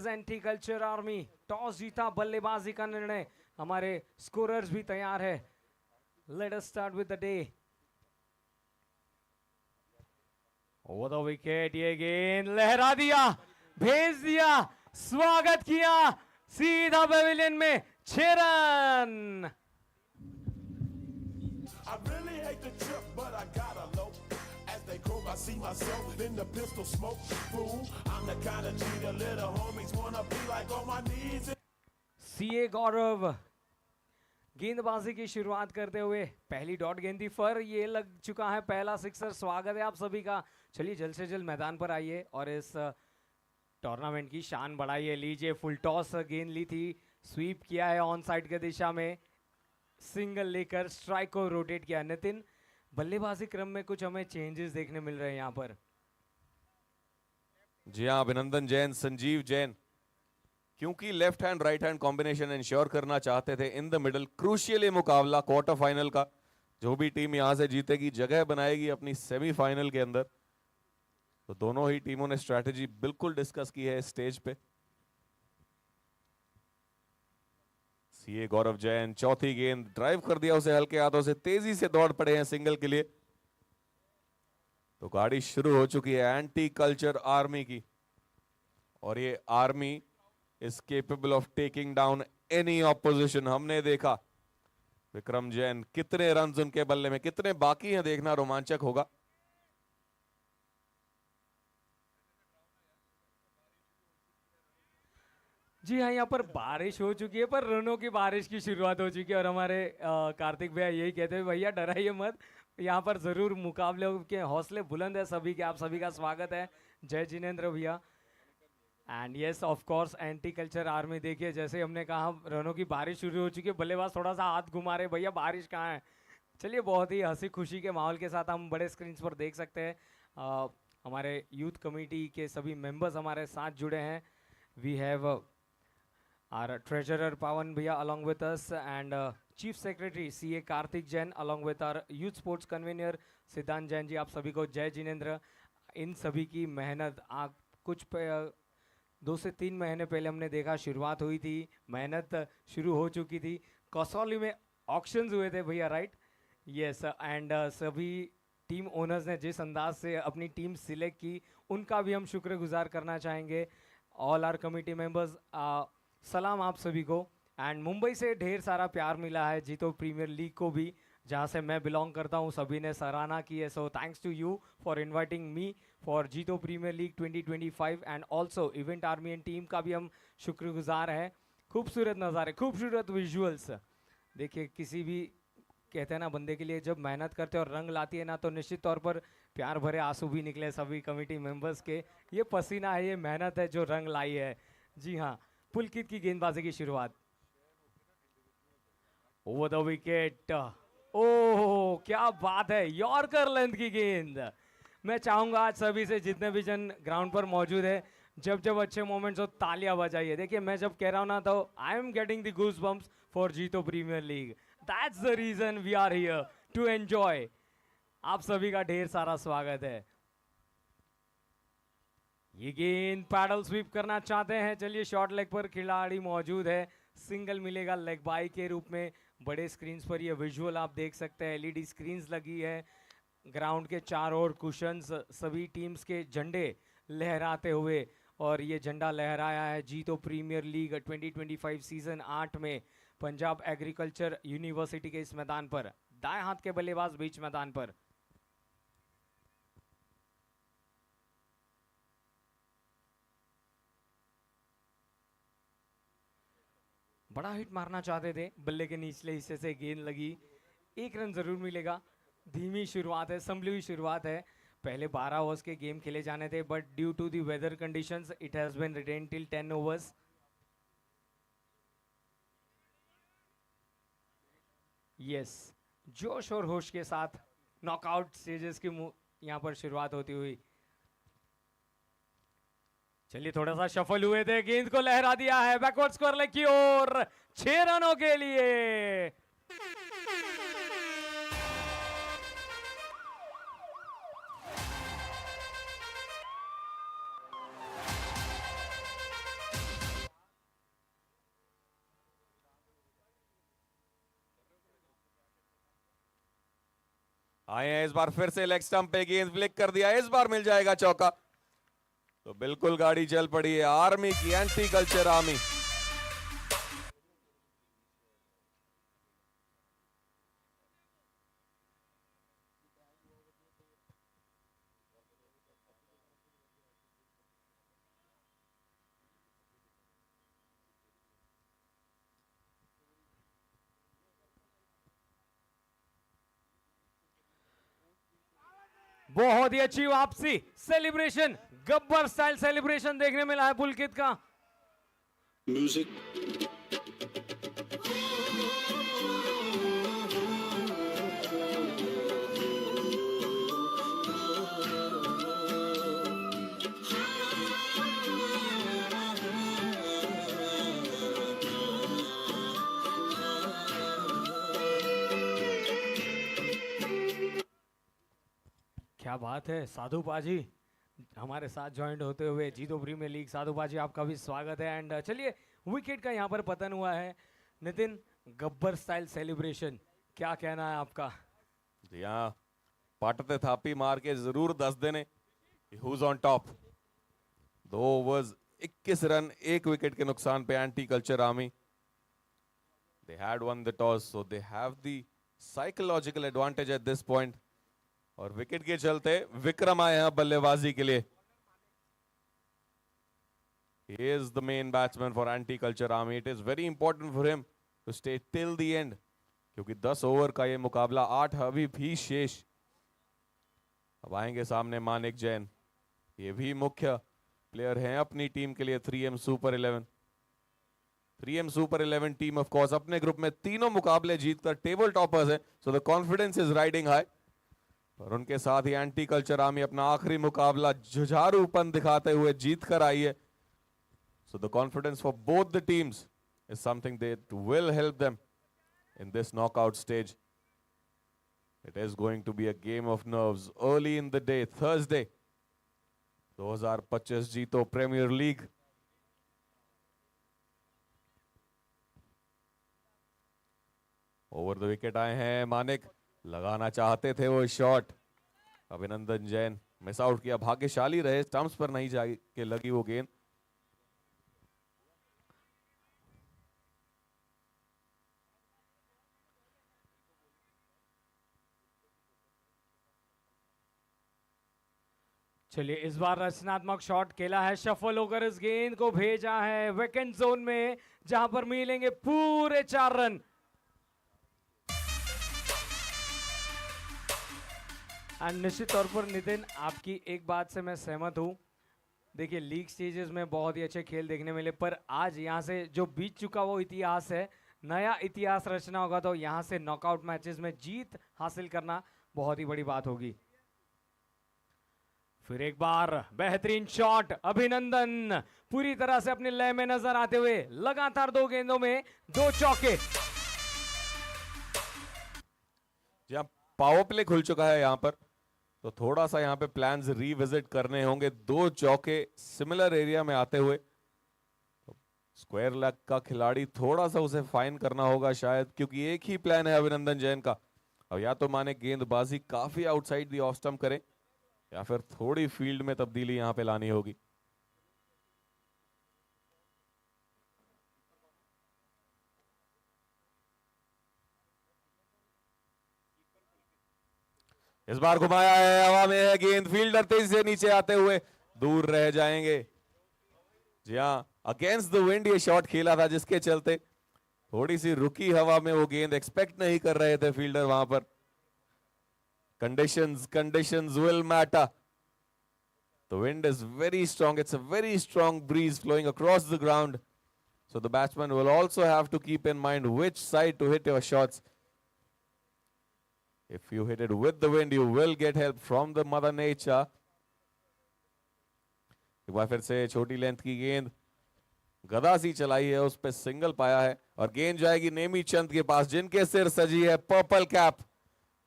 Anti culture army toss जीता, बल्लेबाजी का निर्णय। हमारे स्कोरर्स भी तैयार है। Let us start with the day. Over the wicket, ये गेंद लहरा दिया, भेज दिया, स्वागत किया सीधा पेविलियन में। 6 run. I really hate the trip, but I gotta low. As they croak, I see myself in the pistol smoke. Fool, I'm the kind of G the little homies wanna be like on my knees. CA Gaurav गेंदबाजी की शुरुआत करते हुए पहली dot गेंद थी पर ये लग चुका है पहला सिक्सर। स्वागत है आप सभी का। चलिए जल्द से जल्द मैदान पर आइए और इस टूर्नामेंट की शान बढ़ाइए। लीजिए, फुल टॉस गेंद ली थी, स्वीप किया है ऑन साइड की दिशा में, सिंगल लेकर स्ट्राइक को रोटेट किया। नितिन, बल्लेबाजी क्रम में कुछ हमें चेंजेस देखने मिल रहे हैं यहाँ पर। जी हाँ, अभिनंदन जैन, संजीव जैन, क्योंकि left hand right hand combination ensure करना चाहते थे इन द मिडल। क्रूशियल ये मुकाबला क्वार्टर फाइनल का, जो भी टीम यहां से जीतेगी जगह बनाएगी अपनी सेमीफाइनल के अंदर। तो दोनों ही टीमों ने स्ट्रैटेजी बिल्कुल डिस्कस की है इस स्टेज पे। सीए गौरव जैन चौथी गेंद ड्राइव कर दिया उसे हल्के हाथों से, तेजी से दौड़ पड़े हैं सिंगल के लिए। तो गाड़ी शुरू हो चुकी है एंटी कल्चर आर्मी की, और ये army is capable of taking down any opposition. हमने देखा विक्रम जैन कितने रन उनके बल्ले में, कितने बाकी हैं देखना रोमांचक होगा। जी हाँ, यहाँ पर बारिश हो चुकी है, पर रनों की बारिश की शुरुआत हो चुकी है। और हमारे कार्तिक भैया यही कहते हैं, भैया डराइए मत, यहाँ पर जरूर मुकाबले के हौसले बुलंद है सभी के। आप सभी का स्वागत है। जय जिनेंद्र भैया। And yes of course anti culture army. देखिए जैसे हमने कहा रनों की बारिश शुरू हो चुकी है, बल्लेबाज थोड़ा सा हाथ घुमा रहे, भैया बारिश कहाँ है। चलिए, बहुत ही हंसी खुशी के माहौल के साथ हम बड़े स्क्रीन पर देख सकते हैं। हमारे यूथ कमेटी के सभी मेंबर्स हमारे साथ जुड़े हैं। We have our treasurer Pawan Bhaiya along with us and chief secretary CA Karthik Jain along with our youth sports convener सिद्धांत जैन जी। आप सभी को जय जिनेंद्र। इन सभी की मेहनत आप कुछ 2 से 3 महीने पहले हमने देखा शुरुआत हुई थी, मेहनत शुरू हो चुकी थी। कसौली में ऑक्शंस हुए थे भैया, राइट? यस। एंड सभी टीम ओनर्स ने जिस अंदाज से अपनी टीम सिलेक्ट की, उनका भी हम शुक्रगुजार करना चाहेंगे। ऑल आर कमिटी मेंबर्स, सलाम आप सभी को। एंड मुंबई से ढेर सारा प्यार मिला है जीतो प्रीमियर लीग को भी, जहां से मैं बिलोंग करता हूं। सभी ने सराहना की है। So thanks to you for inviting me for JITO premier league 2025 and also event army and team का भी हम शुक्रगुजार हैं। खूबसूरत नज़ारे, खूबसूरत विजुअल्स। देखिए, किसी भी कहते हैं ना, बंदे के लिए जब मेहनत करते और रंग लाती है ना, तो निश्चित तौर पर प्यार भरे आंसू भी निकले सभी कमेटी मेंबर्स के। ये पसीना है, ये मेहनत है जो रंग लाई है। जी हाँ, पुलकित की गेंदबाजी की शुरुआत। ओवर द विकेट, ओह क्या बात है, यॉर्कर लेंथ की गेंद। मैं चाहूंगा आज सभी से, जितने भी जन ग्राउंड पर मौजूद है, जब जब अच्छे मोमेंट्स हो तालियां बजाइए। देखिए, मैं जब कह रहा हूं ना, तो I am getting the goose bumps for JITO premier league. That's the reason we are here to enjoy. आप सभी का ढेर सारा स्वागत है। ये गेंद पैडल स्वीप करना चाहते हैं। चलिए, शॉर्ट लेग पर खिलाड़ी मौजूद है, सिंगल मिलेगा लेग बाई के रूप में। बड़े स्क्रीन्स पर ये विजुअल आप देख सकते हैं, एलईडी स्क्रीन्स लगी है। ग्राउंड के चारों ओर कुशन्स, सभी टीम्स के झंडे लहराते हुए, और ये झंडा लहराया है जीतो प्रीमियर लीग 2025 सीजन 8 में पंजाब एग्रीकल्चर यूनिवर्सिटी के इस मैदान पर। दाएं हाथ के बल्लेबाज बीच मैदान पर। बड़ा हिट मारना चाहते थे, बल्ले के निचले हिस्से से गेंद लगी। 1 रन जरूर मिलेगा। धीमी शुरुआत है, संभली हुई शुरुआत है। पहले 12 ओवर्स के गेम खेले जाने थे, but due to the weather conditions it has been written till 10 overs. Yes, जोश और होश के साथ नॉकआउट स्टेजेस की यहां पर शुरुआत होती हुई। चलिए, थोड़ा सा शफल हुए थे, गेंद को लहरा दिया है बैकवर्ड स्क्वायर लेग की ओर 6 रनों के लिए। आए हैं इस बार फिर से लेग स्टंप पे, गेंद फ्लिक कर दिया, इस बार मिल जाएगा चौका। तो बिल्कुल गाड़ी चल पड़ी है आर्मी की, एंटी कल्चर आर्मी। बहुत ही अच्छी वापसी, सेलिब्रेशन, गब्बर स्टाइल सेलिब्रेशन देखने मिला है पुलकित का। Music. क्या बात है साधु पाजी हमारे साथ ज्वाइंट होते हुए जीतो प्रीमियर लीग। साधु पाजी आपका भी स्वागत है। एंड चलिए, विकेट का यहाँ पर पतन हुआ है। नितिन, गब्बर स्टाइल सेलिब्रेशन, क्या कहना है आपका? जी हाँ, पाटते थापी मार के जरूर 10 देने। Who's on top? 2 overs 21 run, 1 wicket के नुकसान पे anti culture army. They had won the toss, so they have the psychological advantage at this point. और विकेट के चलते विक्रम आए हैं बल्लेबाजी के लिए। He is the main batsman for anti-culture army. It is very important for him to stay till the end, क्योंकि 10 over का ये मुकाबला, 8 अभी भी शेष। अब आएंगे सामने मानिक जैन, ये भी मुख्य प्लेयर हैं अपनी टीम के लिए 3M super 11। 3M super 11 team of course अपने ग्रुप में तीनों मुकाबले जीतकर टेबल टॉपर्स है, so the confidence is riding high. और उनके साथ ही एंटी कल्चर आर्मी अपना आखिरी मुकाबला जुझारूपन दिखाते हुए जीत कर आई है। So the confidence for both the teams is something that will help them in this knockout stage. It is going to be a game of nerves early in the day, Thursday. 2025 JITO premier league. Over the wicket आए हैं मानिक, लगाना चाहते थे वो shot, अभिनंदन Jain miss out किया। भाग्यशाली रहे, स्टंप्स पर नहीं जाके लगी वो गेंद। चलिए, इस बार रचनात्मक शॉट खेला है, शफल होकर इस गेंद को भेजा है वेकेंट जोन में, जहां पर मिलेंगे पूरे 4 रन। एंड निश्चित तौर पर नितिन, आपकी एक बात से मैं सहमत हूं। देखिए, लीग स्टेजेस में बहुत ही अच्छे खेल देखने मिले, पर आज यहां से जो बीत चुका वो इतिहास है, नया इतिहास रचना होगा। तो यहां से नॉकआउट मैचेस में जीत हासिल करना बहुत ही बड़ी बात होगी। फिर एक बार बेहतरीन शॉट, अभिनंदन पूरी तरह से अपने लय में नजर आते हुए लगातार 2 गेंदों में 2 चौके। जहां पावर प्ले खुल चुका है यहां पर, तो थोड़ा सा यहां पे प्लान्स रीविजिट करने होंगे। 2 चौके सिमिलर एरिया में आते हुए, तो स्क्वायर लेग का खिलाड़ी थोड़ा सा उसे फाइन करना होगा शायद, क्योंकि एक ही प्लान है अभिनंदन जैन का। अब या तो माने गेंदबाजी काफी आउटसाइड दी ऑफ स्टंप करें, या फिर थोड़ी फील्ड में तब्दीली यहां पे लानी होगी। इस बार घुमाया है, हवा में है गेंद, फील्डर तेजी से नीचे आते हुए दूर रह जाएंगे। जी हाँ, अगेंस्ट द विंड ये शॉट खेला था, जिसके चलते थोड़ी सी रुकी हवा में वो गेंद, एक्सपेक्ट नहीं कर रहे थे फील्डर वहां पर। Conditions will matter. The wind is very strong. It's a very strong breeze flowing across the ground. So the batsman will also have to keep in mind which side to hit your shots. If you hit it with the wind, you will get help from the mother nature. एक बार फिर से छोटी length की गेंद गदा सी चलाई है, उस पे सिंगल पाया है, और गेंद जाएगी नेमी चंद के पास, जिनके सिर सजी है पर्पल कैप।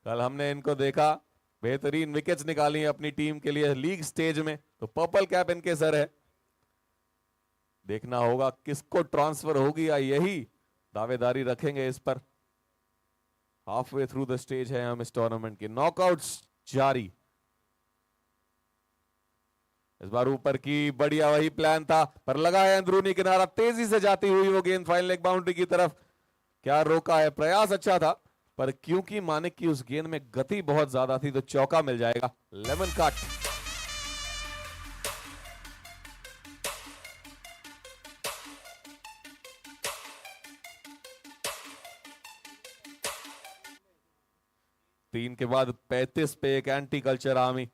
कल हमने इनको देखा, बेहतरीन विकेट्स निकाली है अपनी टीम के लिए लीग स्टेज में, तो पर्पल कैप इनके सर है। देखना होगा किसको ट्रांसफर होगी, या यही दावेदारी रखेंगे इस पर। हाफवे थ्रू द स्टेज है हम इस टूर्नामेंट के। नॉकआउट्स जारी। इस बार ऊपर की बढ़िया, वही प्लान था पर लगा है अंदरूनी किनारा, तेजी से जाती हुई वो गेंद फाइनल लेग बाउंड्री की तरफ। क्या रोका है, प्रयास अच्छा था पर क्योंकि मानिक की उस गेंद में गति बहुत ज्यादा थी तो चौका मिल जाएगा। Lemon cut. तीन के बाद 35 पे एक एंटी कल्चर आर्मी।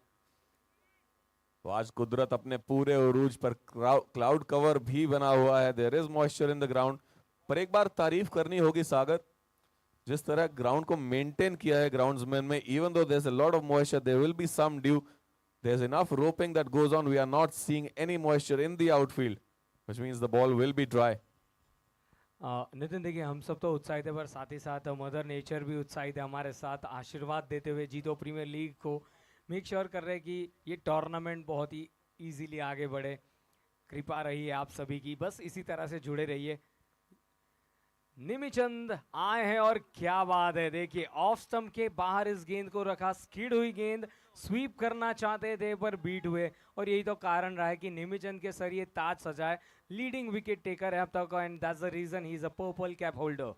तो आज कुदरत अपने पूरे उरूज पर क्लाउड कवर भी बना हुआ है। There is moisture in the ground. पर एक बार तारीफ करनी होगी सागर, जिस तरह ग्राउंड को मेंटेन किया है ग्राउंड्समैन में। Even though there is a lot of moisture, there will be some dew, there is enough roping that goes on, we are not seeing any moisture in the outfield, which means the ball will be dry. Nitin देखिए, हम सब तो उत्साहित है पर साथ ही साथ मदर नेचर भी उत्साहित है हमारे साथ, आशीर्वाद देते हुए जीतो प्रीमियर लीग को। मेक श्योर कर रहे हैं कि ये टूर्नामेंट बहुत ही इजीली आगे बढ़े। कृपा रही है आप सभी की, बस इसी तरह से जुड़े रहिए। निमिचंद आए हैं और क्या बात है, देखिए ऑफ स्टंप के बाहर इस गेंद को रखा, स्किड हुई गेंद, स्वीप करना चाहते थे पर बीट हुए। और यही तो कारण रहा है कि निमिचंद के सर ये ताज सजाए, लीडिंग विकेट टेकर है अब तक, and that's the reason he is a purple cap holder.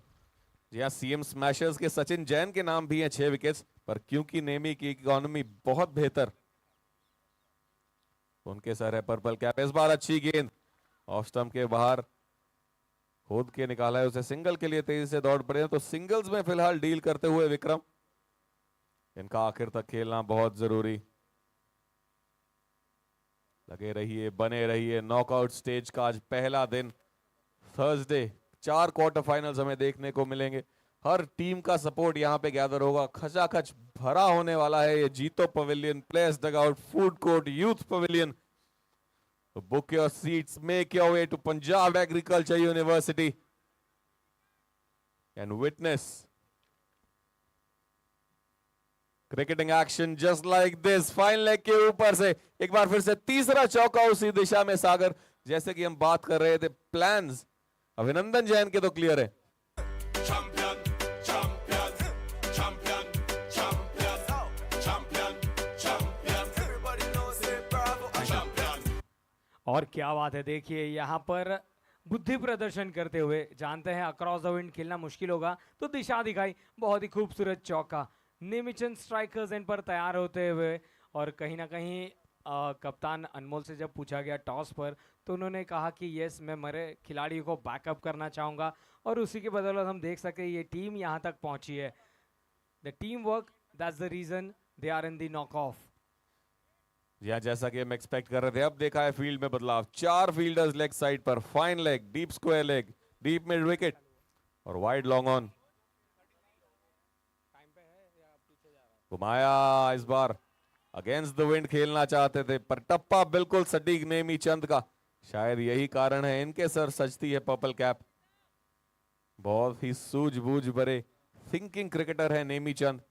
जी हाँ, सीएम स्मैशर्स के सचिन जैन के नाम भी हैं 6 विकेट्स, पर क्योंकि नेमी की इकोनॉमी बहुत बेहतर, उनके सर है पर्पल कैप। इस बार अच्छी गेंद ऑफ स्टंप के बाहर खोद के निकाला है उसे, सिंगल के लिए तेजी से दौड़ पड़े हैं। तो सिंगल्स में फिलहाल डील करते हुए विक्रम, इनका आखिर तक खेलना बहुत जरूरी। लगे रहिए, बने रहिए। नॉकआउट स्टेज का आज पहला दिन, थर्सडे 4 क्वार्टर फाइनल्स हमें देखने को मिलेंगे। हर टीम का सपोर्ट यहाँ पे गैदर होगा, खचाखच भरा होने वाला है ये जीतो pavilion, players dugout, food court, youth pavilion. So book your seats, make your way to Punjab Agriculture University and witness cricketing action just like this. Final leg के ऊपर से एक बार फिर से तीसरा चौका उसी दिशा में सागर, जैसे कि हम बात कर रहे थे। प्लान्स अभिनंदन जैन के तो क्लियर है। Champion, champion, champion, champion, champion, champion. Everybody knows it, bravo, a champion. और क्या बात है, देखिए यहाँ पर बुद्धि प्रदर्शन करते हुए, जानते हैं अक्रॉस द विंड खेलना मुश्किल होगा तो दिशा दिखाई, बहुत ही खूबसूरत चौका। निमिचंद स्ट्राइकर्स इन पर तैयार होते हुए, और कहीं ना कहीं कप्तान अनमोल से जब पूछा गया टॉस पर तो उन्होंने कहा कि यस, मैं मेरे खिलाड़ियों को बैकअप करना चाहूँगा, और उसी की बदौलत हम देख सकते हैं ये टीम यहाँ तक पहुँची है। The team work, that's the reason they are in the knock off. या जैसा कि हम एक्सपेक्ट कर रहे थे, अब देखा है फील्ड में बदलाव। 4 फील्डर्स लेग साइड पर, fine leg, deep square leg, deep mid wicket और वाइड लॉन्ग ऑन। घुमाया, इस बार अगेंस्ट द विंड खेलना चाहते थे पर टप्पा बिल्कुल सटीक नेमी चंद का। शायद यही कारण है इनके सर सजती है पर्पल कैप। बहुत ही सूझबूझ भरे थिंकिंग क्रिकेटर है नेमी चंद,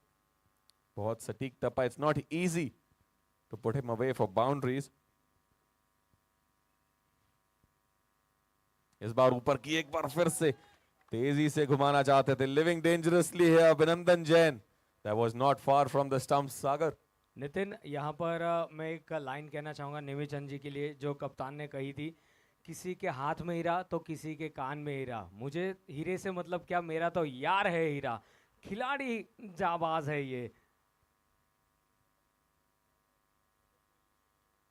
बहुत सटीक टप्पा। It's not easy to put him away for boundaries. इस बार ऊपर की एक बार फिर से तेजी से घुमाना चाहते थे, लिविंग डेंजरसली है अभिनंदन Jain. That was not far from the stumps, सागर। नितिन, यहाँ पर मैं एक लाइन कहना चाहूँगा निमिचंद जी के लिए, जो कप्तान ने कही थी, किसी के हाथ में हीरा तो किसी के कान में हीरा। मुझे हीरे से मतलब क्या, मेरा तो यार है हीरा, खिलाड़ी जाबाज है ये।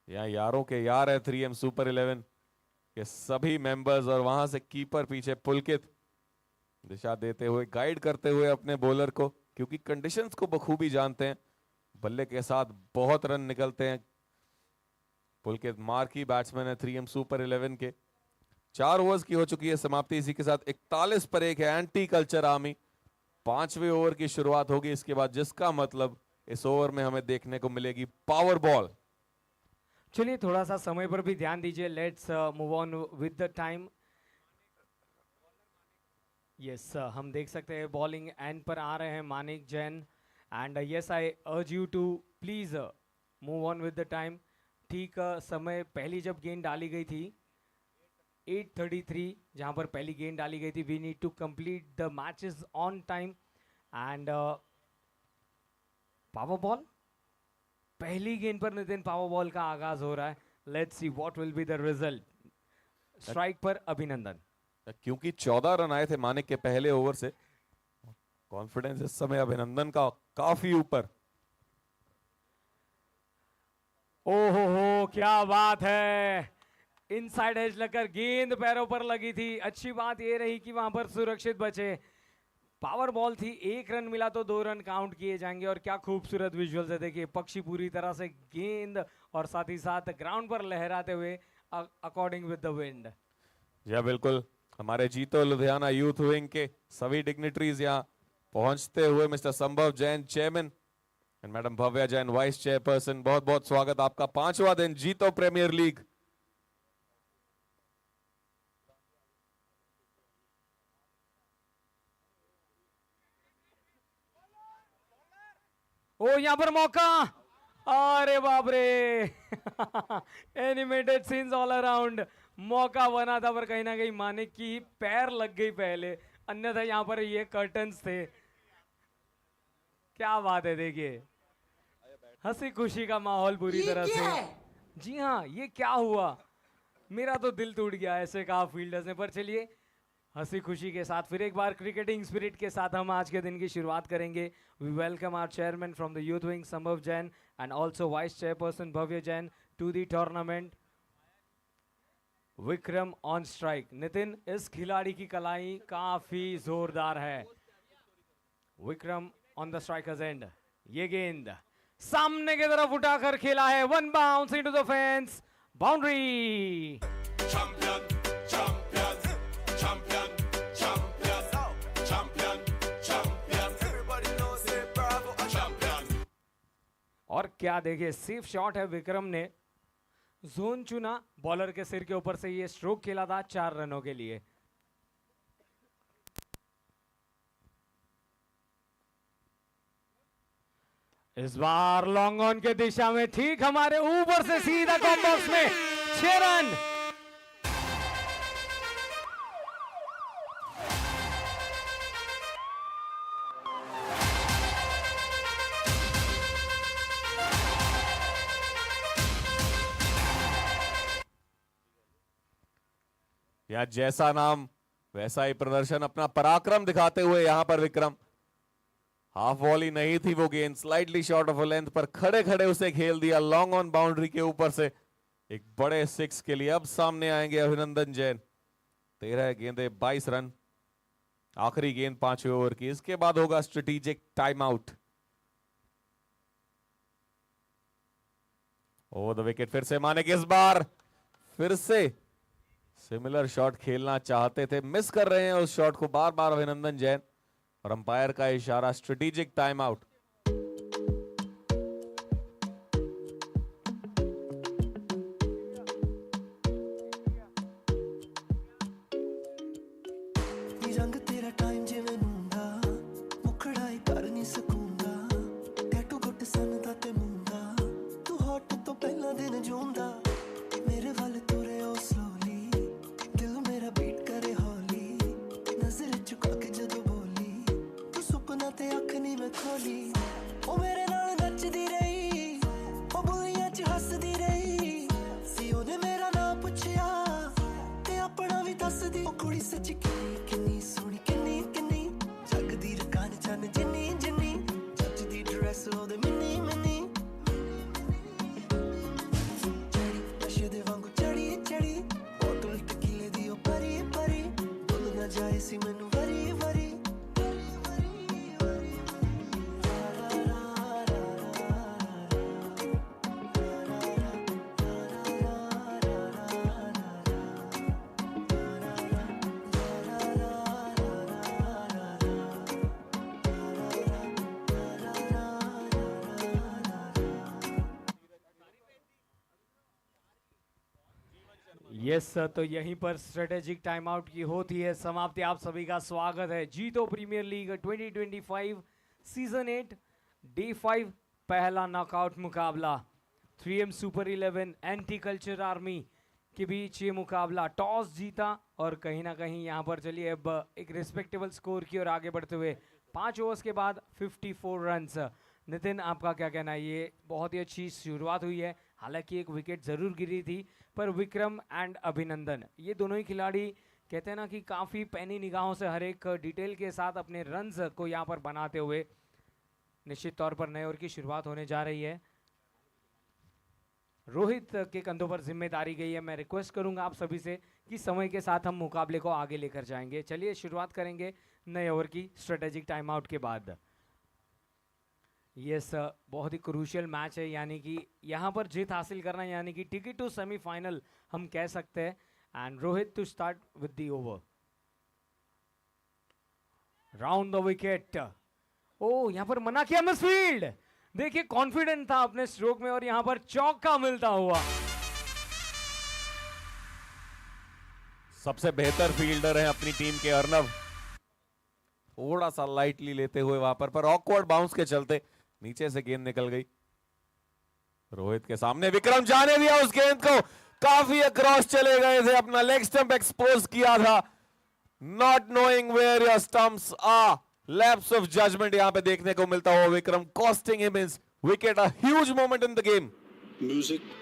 यहाँ यारों के यार है 3M सुपर 11 के सभी मेंबर्स, और वहां से कीपर पीछे पुलकित दिशा देते हुए, गाइड करते हुए अपने बॉलर को, क्योंकि कंडीशंस को बखूबी जानते हैं। बल्ले के साथ बहुत रन निकलते हैं। पुलकित मार्की बैट्समैन है 3M सुपर 11 के। 4 ओवर्स की हो चुकी है समाप्ति, इसी के साथ 41 पर 1 है एंटी कल्चर आर्मी। 5वें ओवर की शुरुआत होगी इसके बाद, जिसका मतलब इस ओवर में हमें देखने को मिलेगी पावर बॉल। चलिए थोड़ा सा समय पर भी ध्यान दीजिए। Let's move on with the time. Yes, हम देख सकते हैं बॉलिंग एंड पर आ रहे हैं Manik Jain, and yes I urge you to please move on with the time. ठीक समय पहली जब गेंद डाली गई थी 8:33, जहां पर पहली गेंद डाली गई थी, we need to complete the matches on time. And power ball, पहली गेंद पर नितिन पावर बॉल का आगाज हो रहा है. Let's see what will be the result. Strike पर अभिनंदन. क्योंकि 14 रन आए थे मानिक के पहले ओवर से, कॉन्फिडेंस इस समय अभिनंदन का काफी ऊपर. ओहो हो, क्या बात है. इनसाइड एज लगकर गेंद पैरों पर लगी थी. अच्छी बात ये रही कि वहां पर सुरक्षित बचे. पावर बॉल थी, 1 रन मिला तो 2 रन काउंट किए जाएंगे. और क्या खूबसूरत विजुअल्स है. देखिए पक्षी पूरी तरह से गेंद और साथ ही साथ ग्राउंड पर लहराते हुए अकॉर्डिंग विद द विंड. या बिल्कुल, हमारे जीतो लुधियाना यूथ विंग के सभी डिग्निटरीज यहाँ पहुंचते हुए मिस्टर संभव Jain chairman and madam Bhavya Jain vice chairperson, बहुत बहुत स्वागत आपका. 5वां दिन जीतो प्रीमियर लीग. ओ यहाँ पर मौका. अरे बाप रे. Animated scenes all around. मौका बना था पर कहीं ना कहीं मानिक की पैर लग गई पहले, अन्यथा यहाँ पर ये कर्टन्स थे. क्या बात है. देखिए हंसी खुशी का माहौल पूरी तरह से. जी हाँ, ये क्या हुआ. मेरा तो दिल टूट गया ऐसे कहा फील्डर्स ने. पर चलिए हंसी खुशी के साथ फिर एक बार क्रिकेटिंग स्पिरिट के साथ हम आज के दिन की शुरुआत करेंगे. We welcome our chairman from the youth wing Sambhav Jain and also vice chairperson Bhavya Jain to the tournament. Vikram on strike. Nitin, इस खिलाड़ी की कलाई काफी जोरदार है. Vikram on the strikers end. ये गेंद सामने की तरफ उठाकर खेला है. 1 bounce into the fence. Boundary. Champion, champion, champion, champion, champion, champion. Everybody knows it, bravo, a champion. और क्या देखिए सेफ शॉट है. विक्रम ने जोन चुना, बॉलर के सिर के ऊपर से ये स्ट्रोक खेला था 4 रनों के लिए. इस बार लॉन्ग ऑन के दिशा में ठीक हमारे ऊपर से सीधा कॉम्बॉक्स में 6 रन. या जैसा नाम वैसा ही प्रदर्शन, अपना पराक्रम दिखाते हुए यहां पर विक्रम. हाफ वॉली नहीं थी वो गेंद, स्लाइटली शॉर्ट ऑफ लेंथ पर खड़े खड़े उसे खेल दिया लॉन्ग ऑन बाउंड्री के ऊपर से. एक बड़े 6 के लिए अब सामने आएंगे अभिनंदन जैन. 13 गेंदे 22 रन. आखिरी गेंद 5वें ओवर की. इसके बाद होगा strategic time out. Over the wicket फिर से मानिक. इस बार फिर से सिमिलर शॉट खेलना चाहते थे, मिस कर रहे हैं उस शॉट को बार बार अभिनंदन जैन. और अंपायर का इशारा स्ट्रेटेजिक टाइम आउट. रंग तेरा टाइम जिवें मुंदा मुखड़ाई कर नहीं सकूंगा टैटू गुੱਟ सन दा ते मुंदा तू हॉट तो पहला दिन जूंदा मेरे वाल तुरे ओ स्लोली दिल मेरा बीट करे हौली नजर झुका के जदों बोली तू सुपना ते अख नहीं मैं खोली ओ मेरे नाल नचदी रही ओ बुलियां च हसदी रही सी ओने मेरा नाम पुछया ते अपना भी दसदी ओ कुड़ी सच्ची किन्नी सोहनी किन्नी किन्नी जगदी रकान चन जिन्नी जिन्नी जचदी ड्रेस ओदे मिन्नी मिन्नी चढ़ी नशे दे वांगू चढ़ी चढ़ी बोतल टकीले दी ओ परी परी भुल ना जाए सी मैनू वरी वरी यस तो यहीं पर स्ट्रेटेजिक टाइम आउट की होती है समाप्ति. आप सभी का स्वागत है जीतो प्रीमियर लीग 2025 सीजन 8 डे 5 पहला नॉकआउट मुकाबला. 3M super 11 anti culture army के बीच ये मुकाबला. टॉस जीता और कहीं ना कहीं यहाँ पर चलिए अब एक रिस्पेक्टेबल स्कोर की ओर आगे बढ़ते हुए 5 ओवर्स के बाद 54 रन्स। नितिन, आपका क्या कहना है? ये बहुत ही अच्छी शुरुआत हुई है, हालांकि एक विकेट जरूर गिरी थी, पर विक्रम एंड अभिनंदन ये दोनों ही खिलाड़ी कहते हैं ना कि काफ़ी पैनी निगाहों से हर एक डिटेल के साथ अपने रन्स को यहाँ पर बनाते हुए निश्चित तौर पर नए ओवर की शुरुआत होने जा रही है। रोहित के कंधों पर जिम्मेदारी गई है। मैं रिक्वेस्ट करूंगा आप सभी से कि समय के साथ हम मुकाबले को आगे लेकर जाएंगे। चलिए शुरुआत करेंगे नए ओवर की स्ट्रेटेजिक टाइम आउट के बाद। यस, बहुत ही क्रूशियल मैच है, यानी कि यहाँ पर जीत हासिल करना यानी कि टिकट टू सेमीफाइनल हम कह सकते हैं। And Rohit to start with the over. Round the wicket. ओ, यहाँ पर मना किया मिसफील्ड। देखिए, कॉन्फिडेंट था अपने स्ट्रोक में और यहां पर चौका मिलता हुआ। सबसे बेहतर फील्डर हैं अपनी टीम के अर्नव, थोड़ा सा लाइटली लेते हुए वहां पर ऑकवर्ड बाउंस के चलते नीचे से गेंद निकल गई। रोहित के सामने विक्रम जाने दिया उस गेंद को, काफी अक्रॉस चले गए थे, अपना लेग स्टंप एक्सपोज किया था। Not knowing where your stumps are, lapse of judgement यहां पे देखने को मिलता हुआ Vikram, costing him his wicket, a huge moment in the game. Music.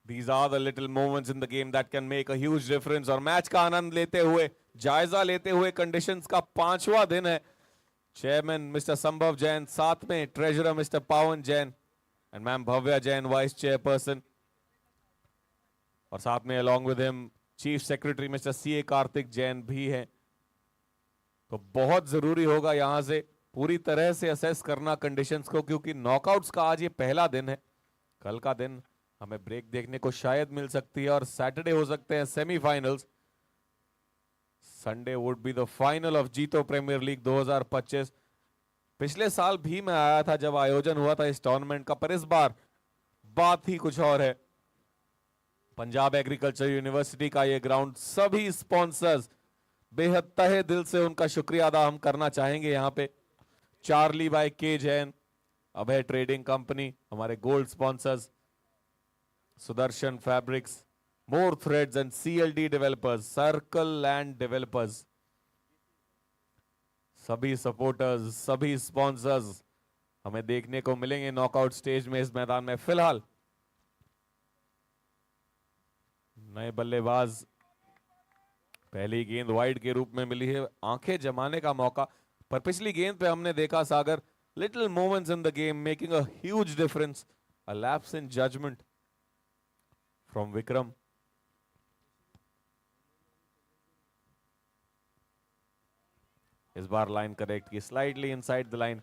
These are the little moments in the game that can make a huge difference। और match का आनंद लेते हुए, जायजा लेते हुए, कंडीशंस का 5वां दिन है। चेयरमैन मिस्टर संभव जैन, साथ में ट्रेजरर मिस्टर पावन Jain and ma'am Bhavya Jain vice chairperson, और साथ में along with him chief secretary mister CA Kartik Jain भी हैं। तो बहुत जरूरी होगा यहां से पूरी तरह से असेस करना कंडीशंस को, क्योंकि नॉकआउट्स का आज ये पहला दिन है। कल का दिन हमें ब्रेक देखने को शायद मिल सकती है और सैटरडे हो सकते हैं semifinals. Sunday would be the final of जीतो प्रीमियर लीग 2025। पिछले साल भी मैं आया था जब आयोजन हुआ था इस टूर्नामेंट का, पर इस बार बात ही कुछ और है। पंजाब एग्रीकल्चर यूनिवर्सिटी का ये ग्राउंड, सभी स्पॉन्सर्स बेहद तहे दिल से उनका शुक्रिया अदा हम करना चाहेंगे। यहाँ पे Charlie by K Jain, Abhay trading company, हमारे gold sponsors, Sudarshan fabrics, more threads and CLD developers, circle land developers, सभी सपोर्टर्स, सभी स्पॉन्सर्स हमें देखने को मिलेंगे नॉकआउट स्टेज में इस मैदान में। फिलहाल नए बल्लेबाज, पहली गेंद वाइड के रूप में मिली है, आंखें जमाने का मौका, पर पिछली गेंद पे हमने देखा Sagar, little moments in the game making a huge difference, a lapse in judgement from Vikram. इस बार लाइन करेक्ट की, स्लाइटली इनसाइड द लाइन,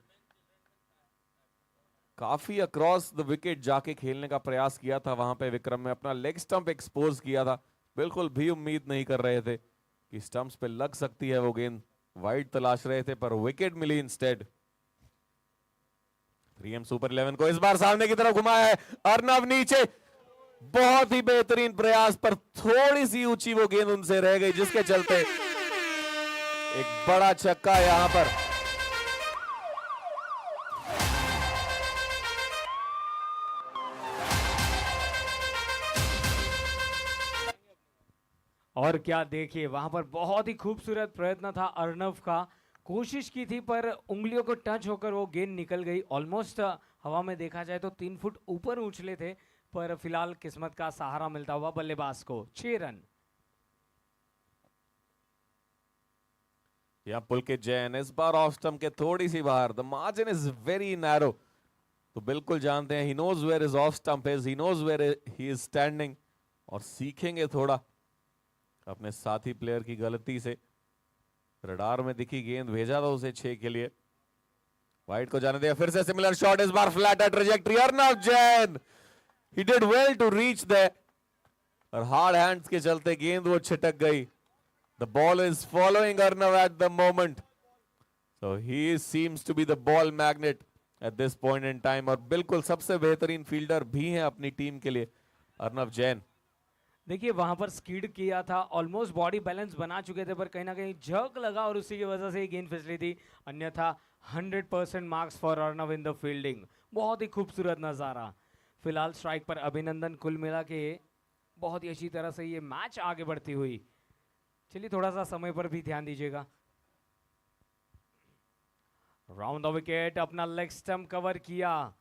काफी अक्रॉस द विकेट जाके खेलने का प्रयास किया था वहां पे विक्रम ने, अपना लेग स्टंप एक्सपोज किया था। बिल्कुल भी उम्मीद नहीं कर रहे थे कि स्टंप्स पे लग सकती है वो गेंद, वाइड तलाश रहे थे पर विकेट मिली इंस्टेड। 3M सुपर 11 को इस बार सामने की तरफ घुमाया है, अर्नव नीचे, बहुत ही बेहतरीन प्रयास, पर थोड़ी सी ऊंची वो गेंद उनसे रह गई, जिसके चलते एक बड़ा छक्का यहां पर। और क्या, देखिए वहां पर बहुत ही खूबसूरत प्रयत्न था अर्नव का, कोशिश की थी पर उंगलियों को टच होकर वो गेंद निकल गई। ऑलमोस्ट हवा में देखा जाए तो 3 फुट ऊपर उछले थे, पर फिलहाल किस्मत का सहारा मिलता हुआ बल्लेबाज को 6 रन। या पुलकित जैन इस बार ऑफ स्टंप के थोड़ी सी बाहर, the margin is very narrow, तो बिल्कुल जानते हैं, he knows where is off stump is, he knows where he is standing, और सीखेंगे थोड़ा अपने साथी प्लेयर की गलती से। रडार में दिखी गेंद, भेजा था उसे 6 के लिए, वाइड को जाने दिया, फिर से सिमिलर शॉट, इस बार flat trajectory, Arnav Jain he did well to reach that, और हार्ड हैंड्स के चलते गेंद वो छिटक गई। The ball is following Arnav at the moment, so he seems to be the ball magnet at this point in time, और बिल्कुल सबसे बेहतरीन फील्डर भी हैं अपनी टीम के लिए अर्नव जैन। देखिए वहां पर स्किड किया था, ऑलमोस्ट बॉडी बैलेंस बना चुके थे, पर कहीं ना कहीं झक लगा और उसी की वजह से गेंद फिसली थी। अन्यथा 100% marks for Arnav in the fielding. बहुत ही खूबसूरत नज़ारा। फिलहाल स्ट्राइक पर अभिनंदन। कुल मिला के बहुत ही अच्छी तरह से ये मैच आगे बढ़ती हुई। चलिए थोड़ा सा समय पर भी ध्यान दीजिएगा। राउंड द विकेट, अपना लेग स्टंप कवर किया,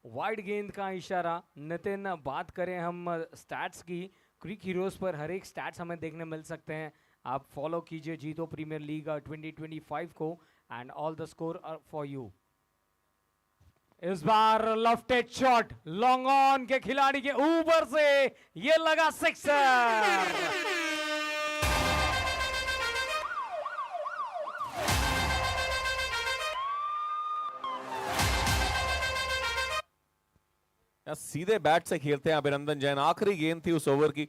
वाइड गेंद का इशारा। नितिन, बात करें हम स्टैट्स की, क्रिक हीरोज पर हर एक स्टैट्स हमें देखने मिल सकते हैं। आप फॉलो कीजिए जीतो प्रीमियर लीग 2025 को and all the score for you. इस बार लेफ्टेड शॉट लॉन्ग ऑन के खिलाड़ी के ऊपर से ये लगा सिक्सर। सीधे बैट से खेलते हैं अभिनंदन जैन। आखिरी गेंद थी उस ओवर की।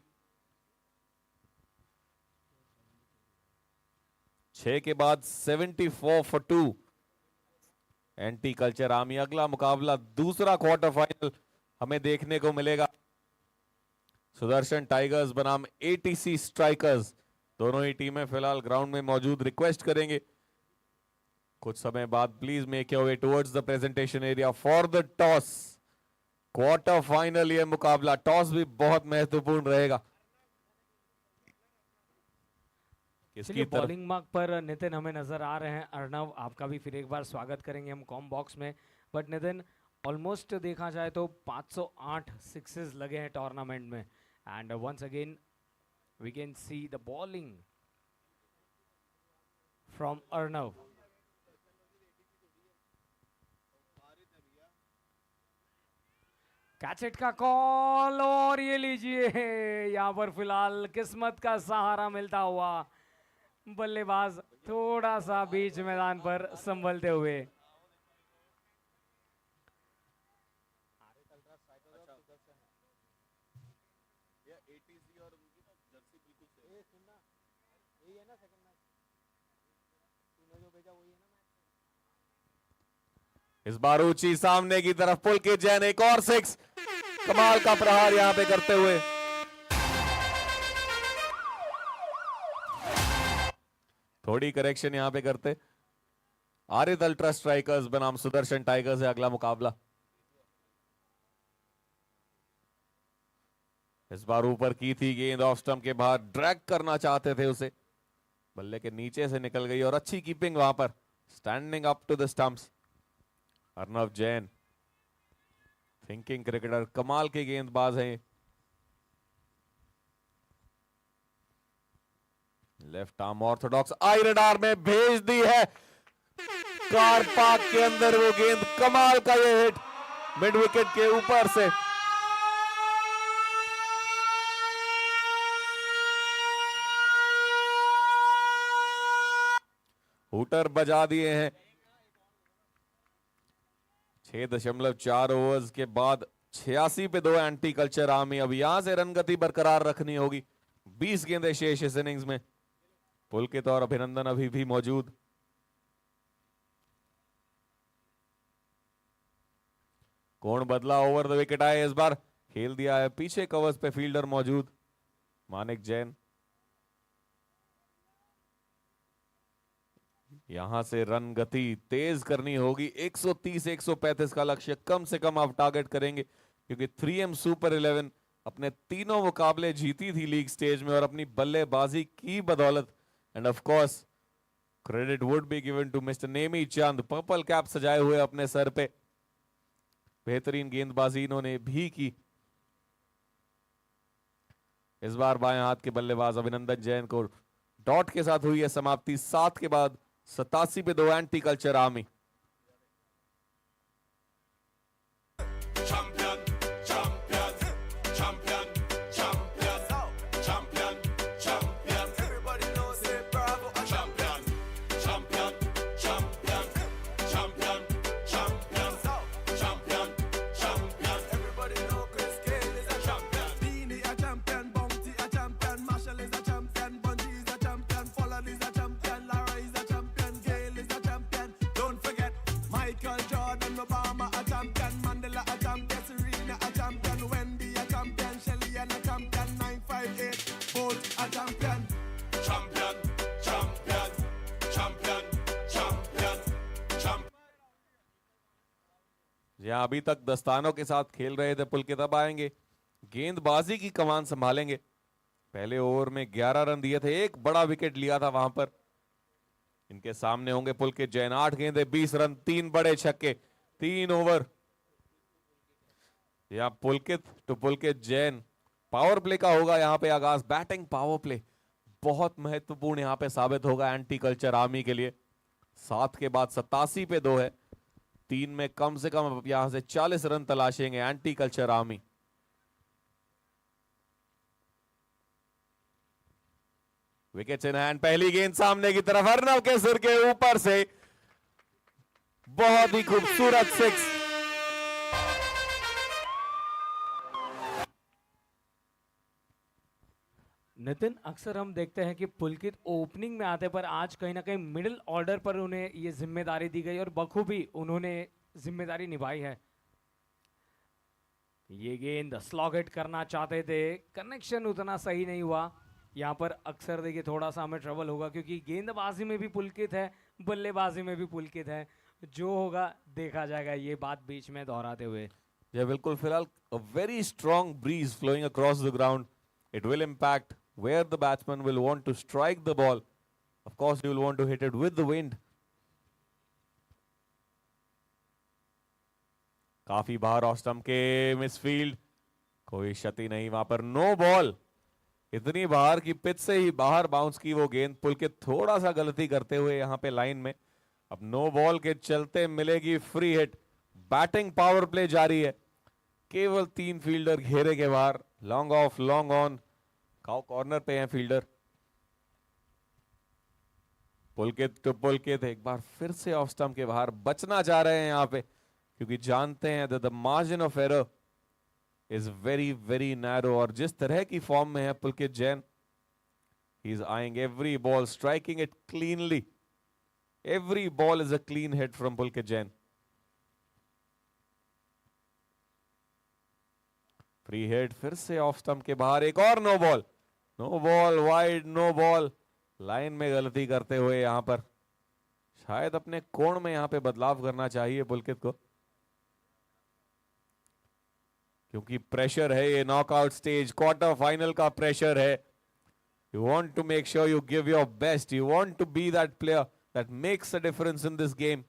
6 के बाद 74 फॉर 2। एंटी कल्चर आर्मी अगला मुकाबला दूसरा क्वार्टर फाइनल हमें देखने को मिलेगा। सुदर्शन टाइगर्स बनाम एटीसी स्ट्राइकर्स, दोनों ही टीमें फिलहाल ग्राउंड में मौजूद। रिक्वेस्ट करेंगे कुछ समय बाद please make your way towards the presentation area for the toss. Quarter final ये मुकाबला, टॉस भी बहुत महत्वपूर्ण रहेगा। चलिए बॉलिंग मार्क पर नितिन हमें नजर आ रहे हैं। अर्नव, आपका भी फिर एक बार स्वागत करेंगे हम कॉम बॉक्स में। बट नितिन, ऑलमोस्ट देखा जाए तो 508 सिक्सेस लगे हैं टूर्नामेंट में। And once again we can see the bowling from Arnav. कैचेट का कॉल और ये लीजिए, यहाँ पर फिलहाल किस्मत का सहारा मिलता हुआ बल्लेबाज थोड़ा सा बीच मैदान पर संभलते हुए। इस बार ऊंची सामने की तरफ पुलकित जैन, एक और सिक्स। कमाल का प्रहार यहां पे करते हुए थोड़ी करेक्शन यहां पे करते। आरिद अल्ट्रा स्ट्राइकर्स बनाम सुदर्शन टाइगर्स है अगला मुकाबला। इस बार ऊपर की थी गेंद, ऑफ स्टंप के बाहर ड्रैग करना चाहते थे उसे, बल्ले के नीचे से निकल गई और अच्छी कीपिंग वहां पर। Standing up to the stumps Arnav Jain, thinking cricketer, कमाल के गेंदबाज हैं। Left arm orthodox iron arm में भेज दी है। कार पार्क के अंदर वो गेंद, कमाल का ये हिट मिड विकेट के ऊपर से। हूटर बजा दिए हैं। 6.4 ओवर्स के बाद 86 पे 2 एंटी कल्चर आर्मी। अब यहां से रन गति बरकरार रखनी होगी। 20 गेंदें शेष इस इनिंग्स में। पुलकित और अभिनंदन अभी भी मौजूद। कौन बदला ओवर द विकेट आए इस बार, खेल दिया है पीछे कवर्स पे फील्डर मौजूद मानिक जैन। यहां से रन गति तेज करनी होगी। 130-135 का लक्ष्य कम से कम आप टारगेट करेंगे, क्योंकि 3M सुपर 11 अपने तीनों मुकाबले जीती थी लीग स्टेज में और अपनी बल्लेबाजी की बदौलत। And of course credit would be given to mister Nemi Chand, purple cap सजाए हुए अपने सर पे। बेहतरीन गेंदबाजी इन्होंने भी की। इस बार बाएं हाथ के बल्लेबाज अभिनंदन जैन को डॉट के साथ हुई है समाप्ति। 7 के बाद 87 पे 2 anti culture army. Don't forget अभी तक दस्तानों के साथ खेल रहे थे पुलकित, अब आएंगे गेंदबाजी की कमान संभालेंगे। पहले ओवर में 11 रन दिए थे, एक बड़ा विकेट लिया था वहां पर। इनके सामने होंगे पुलकित जैन, 8 गेंदे 20 रन, 3 बड़े छक्के, 3 ओवर। यहां Pulkit to Pulkit Jain, power play का होगा यहां पे आगाज। बैटिंग पावर प्ले बहुत महत्वपूर्ण यहां पे साबित होगा एंटी कल्चर आर्मी के लिए। 7 के बाद 87 पे 2 है, 3 में कम से कम यहां से 40 रन तलाशेंगे anti culture army. Wicket in hand, पहली गेंद सामने की तरफ, अर्नव के सिर के ऊपर से बहुत ही खूबसूरत 6। नितिन, अक्सर हम देखते हैं कि पुलकित ओपनिंग में आते पर आज कहीं ना कहीं मिडिल ऑर्डर पर उन्हें ये जिम्मेदारी दी गई और बखूबी उन्होंने जिम्मेदारी निभाई है। ये गेंद स्लॉग हिट करना चाहते थे, कनेक्शन उतना सही नहीं हुआ। यहाँ पर अक्सर देखिए थोड़ा सा हमें ट्रबल होगा क्योंकि गेंदबाजी में भी पुलकित है, बल्लेबाजी में भी पुलकित है। जो होगा देखा जाएगा, ये बात बीच में दोहराते हुए। या बिल्कुल, फिलहाल a very strong breeze flowing across the ground, it will impact where the batsman will want to strike the ball. Of course, you will want to hit it with the wind. काफी बाहर of stump के, misfield, कोई क्षति नहीं वहां पर, no ball. इतनी बाहर की पिच से ही बाहर बाउंस की वो गेंद, पुलकित थोड़ा सा गलती करते हुए यहां पे लाइन में। अब नो बॉल के चलते मिलेगी free hit. Batting power play जारी है, केवल 3 फील्डर घेरे के बाहर, long off long on, corner पे हैं फील्डर। पुलकित टू पुलकित एक बार फिर से ऑफ स्टंप के बाहर, बचना चाह रहे हैं यहां पे क्योंकि जानते हैं the margin of error is very very narrow. और जिस तरह की फॉर्म में है Pulkit Jain, he is eyeing every ball, striking it cleanly. Every ball is a clean hit from Pulkit Jain. Free hit, फिर से ऑफ स्टंप के बाहर, एक और no ball, no ball wide, no ball. Line में गलती करते हुए यहां पर शायद अपने कोण में यहां पे बदलाव करना चाहिए पुलकित को, क्योंकि प्रेशर है ये, नॉकआउट स्टेज, क्वार्टर फाइनल का प्रेशर है। You want to make sure you give your best, you want to be that player that makes a difference in this game.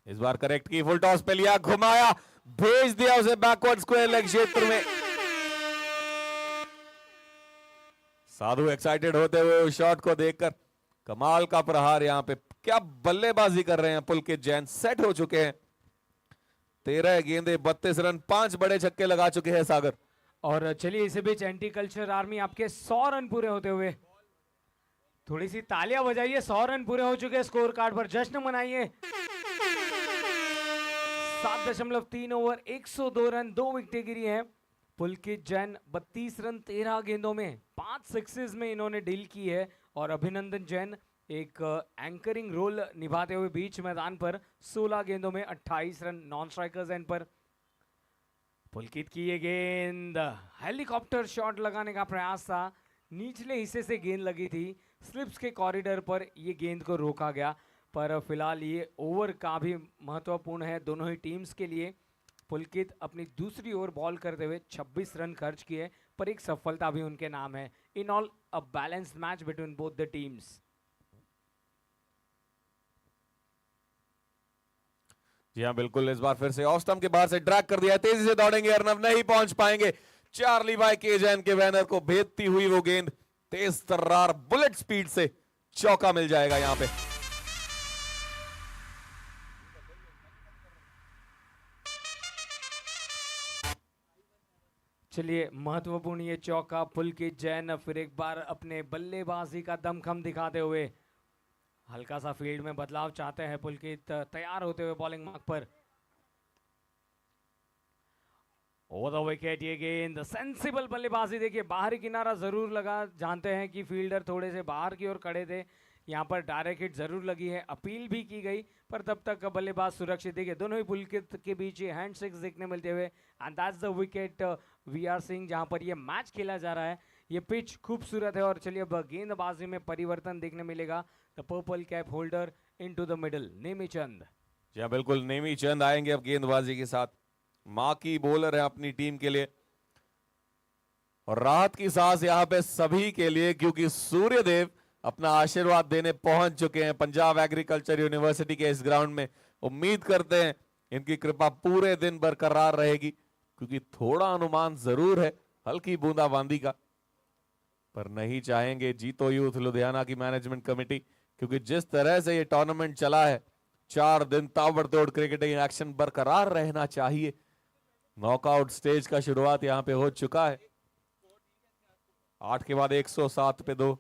इस बार करेक्ट की, फुल टॉस पे लिया, घुमाया, भेज दिया उसे बैकवर्ड स्क्वायर लेग क्षेत्र में। साधु एक्साइटेड होते हुए उस शॉट को देखकर, कमाल का प्रहार यहां पे, क्या बल्लेबाजी कर रहे हैं पुलकित जैन, सेट हो चुके हैं। 13 गेंदे 32 रन, 5 बड़े छक्के लगा चुके हैं सागर। और चलिए इसी बीच एंटी कल्चर आर्मी आपके 100 रन पूरे होते हुए, थोड़ी सी तालियां बजाइए। 100 रन पूरे हो चुके हैं, स्कोर कार्ड पर जश्न मनाइए। 7.3 ओवर, 102 रन, 2 विकेटें गिरी हैं। पुलकित जैन 32 रन 13 गेंदों में 5 सिक्सेस में इन्होंने डील की है। और अभिनंदन जैन एक एंकरिंग रोल निभाते हुए बीच मैदान पर 16 गेंदों में 28 रन, नॉन स्ट्राइकर्स एंड पर। पुलकित की ये गेंद हेलीकॉप्टर शॉट लगाने का प्रयास था, निचले हिस्से से गेंद लगी थी, स्लिप्स के कॉरिडोर पर ये गेंद को रोका गया। पर फिलहाल ये ओवर का भी महत्वपूर्ण है दोनों ही टीम्स के लिए। पुलकित अपनी दूसरी ओवर बॉल करते हुए 26 रन खर्च किए, पर एक सफलता भी उनके नाम है। In all a balanced match between both the teams. जी हाँ बिल्कुल, इस बार फिर से ऑफ स्टंप के बाहर से ड्रैग कर दिया, तेजी से दौड़ेंगे अर्नव, नहीं पहुंच पाएंगे। चार्ली बाय के जैन के बैनर को भेदती हुई वो गेंद तेज तर्रार बुलेट स्पीड से चौका मिल जाएगा यहां पे। चलिए महत्वपूर्ण ये चौका, पुलकित जैन फिर एक बार अपने बल्लेबाजी का दमखम दिखाते हुए हल्का सा फील्ड में बदलाव चाहते हैं। पुलकित तैयार होते हुए बॉलिंग मार्क पर। ओवर द विकेट ये गेंद, सेंसिबल बल्लेबाजी। देखिए बाहरी किनारा जरूर लगा, जानते हैं कि फील्डर थोड़े से बाहर की ओर खड़े थे, यहाँ पर डायरेक्ट हिट जरूर लगी है, अपील भी की गई, पर तब तक बल्लेबाज सुरक्षित। देखिए दोनों ही पुलकित के बीच ये हैंड शेक्स देखने मिलते हुए, and that's the wicket we are seeing जहां पर ये मैच खेला जा रहा है। ये पिच खूबसूरत है और चलिए अब गेंदबाजी में परिवर्तन देखने मिलेगा। The purple cap holder into the middle, Nemichand. जी हाँ बिल्कुल, नेमी चंद आएंगे अब गेंदबाजी के साथ। मां की बॉलर है अपनी टीम के लिए और राहत की सांस यहां पे सभी के लिए, क्योंकि सूर्यदेव अपना आशीर्वाद देने पहुंच चुके हैं पंजाब एग्रीकल्चर यूनिवर्सिटी के इस ग्राउंड में। उम्मीद करते हैं इनकी कृपा पूरे दिन बरकरार रहेगी, क्योंकि थोड़ा अनुमान जरूर है हल्की बूंदाबांदी का, पर नहीं चाहेंगे जीतो यूथ लुधियाना की मैनेजमेंट कमेटी, क्योंकि जिस तरह से ये टूर्नामेंट चला है 4 दिन ताबड़तोड़ क्रिकेटिंग एक्शन बरकरार रहना चाहिए। नॉकआउट स्टेज का शुरुआत यहां पे हो चुका है। 8 के बाद 107 पे 2।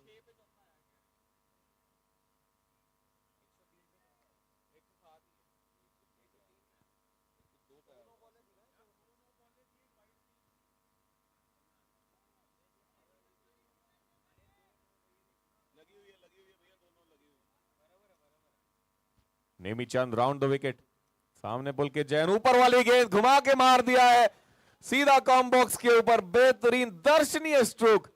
नेमी चंद राउंड द विकेट, सामने पुलकित जैन, ऊपर वाली गेंद घुमा के मार दिया है सीधा कॉम बॉक्स के ऊपर। बेहतरीन दर्शनीय स्ट्रोक।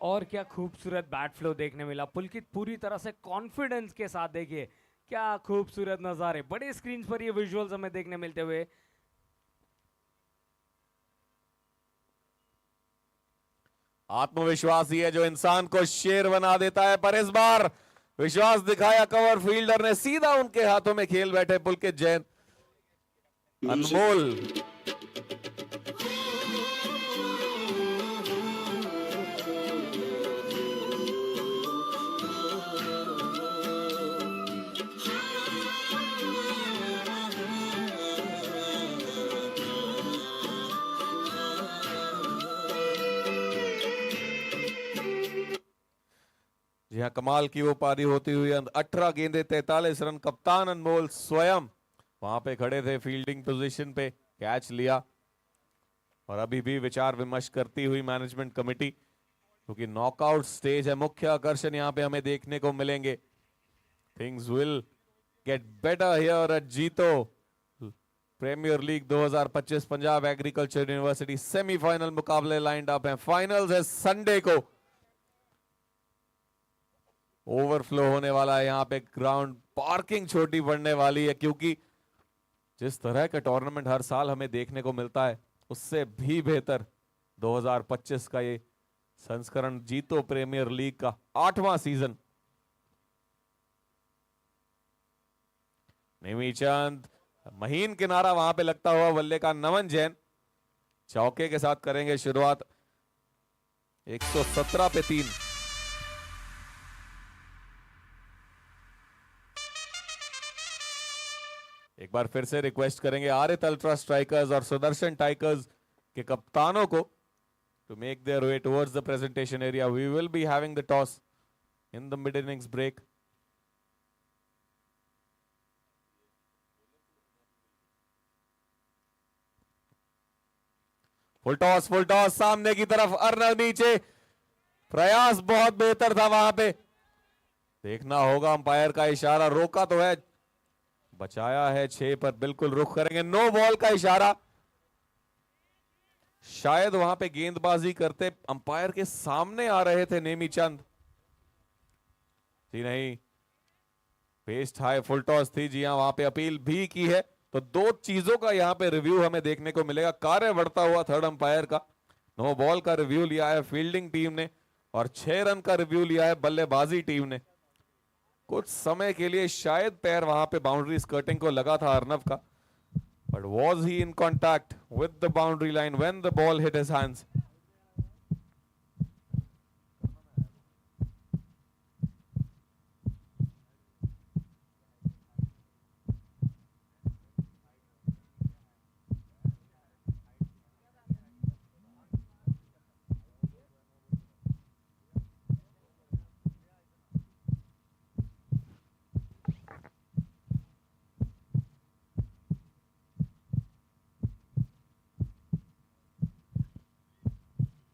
और क्या खूबसूरत बैट फ्लो देखने मिला। पुलकित पूरी तरह से कॉन्फिडेंस के साथ, देखिए क्या खूबसूरत नजारे बड़े स्क्रीन पर ये विजुअल्स हमें देखने मिलते हुए। आत्मविश्वास ही है जो इंसान को शेर बना देता है, पर इस बार विश्वास दिखाया कवर फील्डर ने, सीधा उनके हाथों में खेल बैठे पुलकित जैन। अनमोल जी हाँ, कमाल की वो पारी होती हुई 18 गेंदे 43 रन। कप्तान अनमोल स्वयं वहां पे खड़े थे फील्डिंग पोजीशन पे, कैच लिया। और अभी भी विचार विमर्श करती हुई मैनेजमेंट कमेटी, क्योंकि नॉकआउट स्टेज है, मुख्य आकर्षण यहां पे हमें देखने को मिलेंगे। Things will get better here at Jito premier league 2025। Punjab agriculture university semifinal मुकाबले लाइंड अप हैं। फाइनल्स है संडे को। ओवरफ्लो होने वाला है यहां पे ग्राउंड, पार्किंग छोटी पड़ने वाली है, क्योंकि जिस तरह का टूर्नामेंट हर साल हमें देखने को मिलता है उससे भी बेहतर 2025 का ये संस्करण जीतो प्रीमियर लीग का 8वां सीजन। नेमी चंद, महीन किनारा वहां पे लगता हुआ बल्ले का नमन जैन चौके के साथ करेंगे शुरुआत। 117 पे 3। एक बार फिर से रिक्वेस्ट करेंगे आरित अल्ट्रा स्ट्राइकर्स और सुदर्शन टाइगर्स के कप्तानों को to make their way towards the presentation area. We will be having the toss in the mid innings break. Full toss सामने की तरफ, अर्नब नीचे, प्रयास बहुत बेहतर था वहां पे। देखना होगा अंपायर का इशारा, रोका तो है, बचाया है 6 पर, बिल्कुल रुख करेंगे। नो बॉल का इशारा, शायद वहां पे गेंदबाजी करते अंपायर के सामने आ रहे थे नेमी चंद। जी नहीं, पेस्ट हाई फुल टॉस थी। जी हां, वहां पे अपील भी की है, तो 2 चीजों का यहां पे रिव्यू हमें देखने को मिलेगा। कार्य बढ़ता हुआ थर्ड अंपायर का। नो बॉल का रिव्यू लिया है फील्डिंग टीम ने और 6 रन का रिव्यू लिया है बल्लेबाजी टीम ने। कुछ समय के लिए शायद पैर वहां पे बाउंड्री स्कर्टिंग को लगा था अर्नब का, but was he in contact with the boundary line when the ball hit his hands.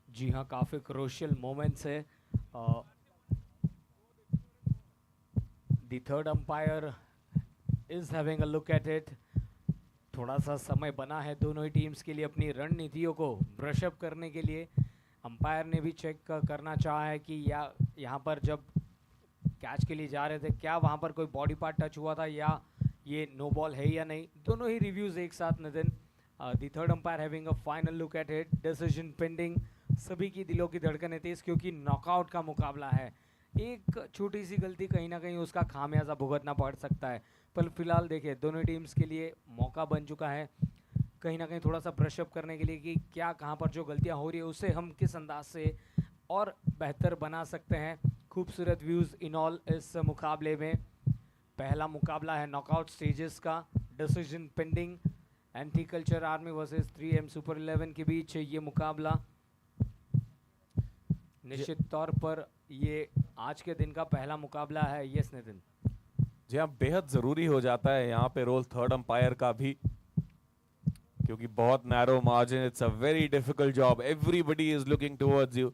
जी हाँ, काफ़ी क्रूशियल मोमेंट्स है। The third umpire is having a look at it. थोड़ा सा समय बना है दोनों ही टीम्स के लिए अपनी रणनीतियों को ब्रशअप करने के लिए। अंपायर ने भी चेक करना चाहा है कि यहाँ पर जब कैच के लिए जा रहे थे, क्या वहाँ पर कोई बॉडी पार्ट टच हुआ था या ये नो बॉल है या नहीं, दोनों ही रिव्यूज़ एक साथ Nitin. The third umpire having a final look at it, decision pending. सभी की दिलों की धड़कनें तेज क्योंकि नॉकआउट का मुकाबला है। एक छोटी सी गलती कहीं ना कहीं उसका खामियाजा भुगतना पड़ सकता है, पर फिलहाल देखिए दोनों टीम्स के लिए मौका बन चुका है कहीं ना कहीं थोड़ा सा ब्रशअप करने के लिए कि क्या कहाँ पर जो गलतियाँ हो रही है उसे हम किस अंदाज से और बेहतर बना सकते हैं। खूबसूरत व्यूज़ इन ऑल इस मुकाबले में। पहला मुकाबला है नॉकआउट स्टेजेस का, decision pending, anti culture army versus 3M super 11 के बीच ये मुकाबला। निश्चित तौर पर ये आज के दिन का पहला मुकाबला है। यस नितिन। जी हाँ, बेहद ज़रूरी हो जाता है यहाँ पे रोल थर्ड अंपायर का भी, क्योंकि बहुत narrow margin, it's a very difficult job, everybody is looking towards you,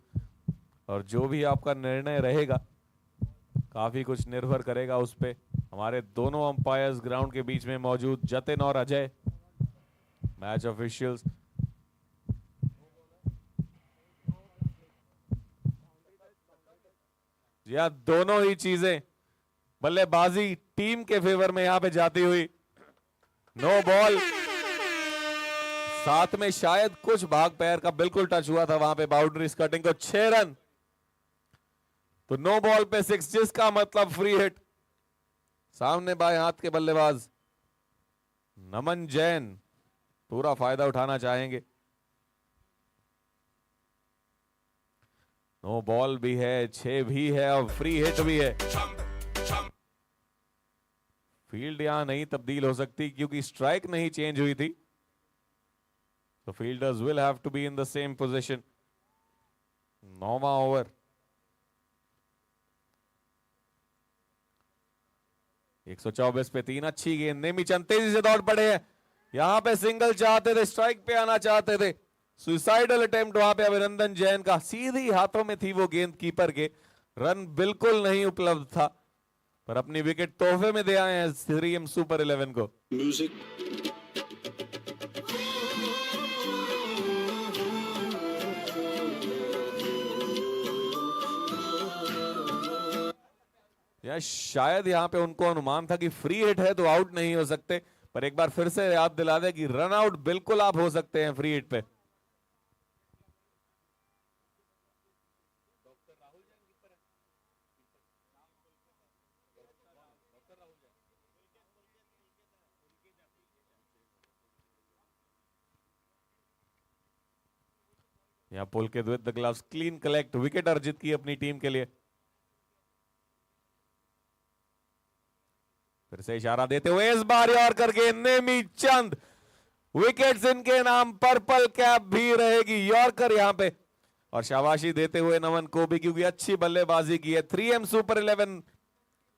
और जो भी आपका निर्णय रहेगा काफ़ी कुछ निर्भर करेगा उस पे। हमारे दोनों अंपायर्स ग्राउंड के बीच में मौजूद, जतिन और अजय, मैच ऑफिशियल्स। जी हाँ, दोनों ही चीजें, बल्लेबाजी टीम के फेवर में यहां पे जाती हुई। नो बॉल, साथ में शायद कुछ भाग पैर का बिल्कुल टच हुआ था वहां पे बाउंड्री स्कर्टिंग को। 6 रन, तो नो बॉल पे 6, जिसका मतलब फ्री हिट। सामने बाएं हाथ के बल्लेबाज नमन जैन पूरा फायदा उठाना चाहेंगे। नो बॉल भी है, 6 भी है और फ्री हिट भी है। फील्ड यहां नहीं तब्दील हो सकती क्योंकि स्ट्राइक नहीं चेंज हुई थी, तो fielders will have to be in the same position. 9वां ओवर, 124 पे 3, अच्छी गेंद। नेमीचंद तेजी से दौड़ पड़े हैं, यहां पे सिंगल चाहते थे, स्ट्राइक पे आना चाहते थे। सुसाइडल अटेम्प्ट वहां पे अभिनंदन जैन का, सीधी हाथों में थी वो गेंद कीपर के, रन बिल्कुल नहीं उपलब्ध था, पर अपनी विकेट तोहफे में दे आए हैं 3M सुपर 11 को। या शायद यहां पे उनको अनुमान था कि फ्री हिट है तो आउट नहीं हो सकते, पर एक बार फिर से याद दिला दे कि रन आउट बिल्कुल आप हो सकते हैं फ्री हिट पे। यहां Pulkit with the gloves, clean collect, wicket अर्जित की अपनी टीम के लिए। फिर से इशारा देते हुए इस बार यॉर्कर के नेमीचंद, विकेट्स इनके नाम, पर्पल कैप भी रहेगी यॉर्कर यहां पे। और शाबाशी देते हुए नमन को भी, क्योंकि अच्छी बल्लेबाजी की है। 3M सुपर 11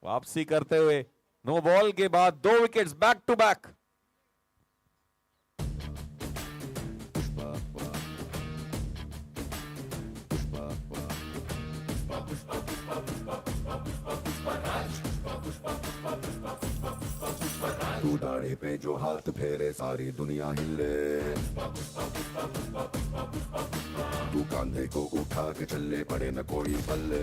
वापसी करते हुए नो बॉल के बाद 2 विकेट्स बैक टू बैक। तू दाढ़ी पे जो हाथ फेरे सारी दुनिया हिले, तू कांधे को उठा के चले पड़े न कोई पल्ले।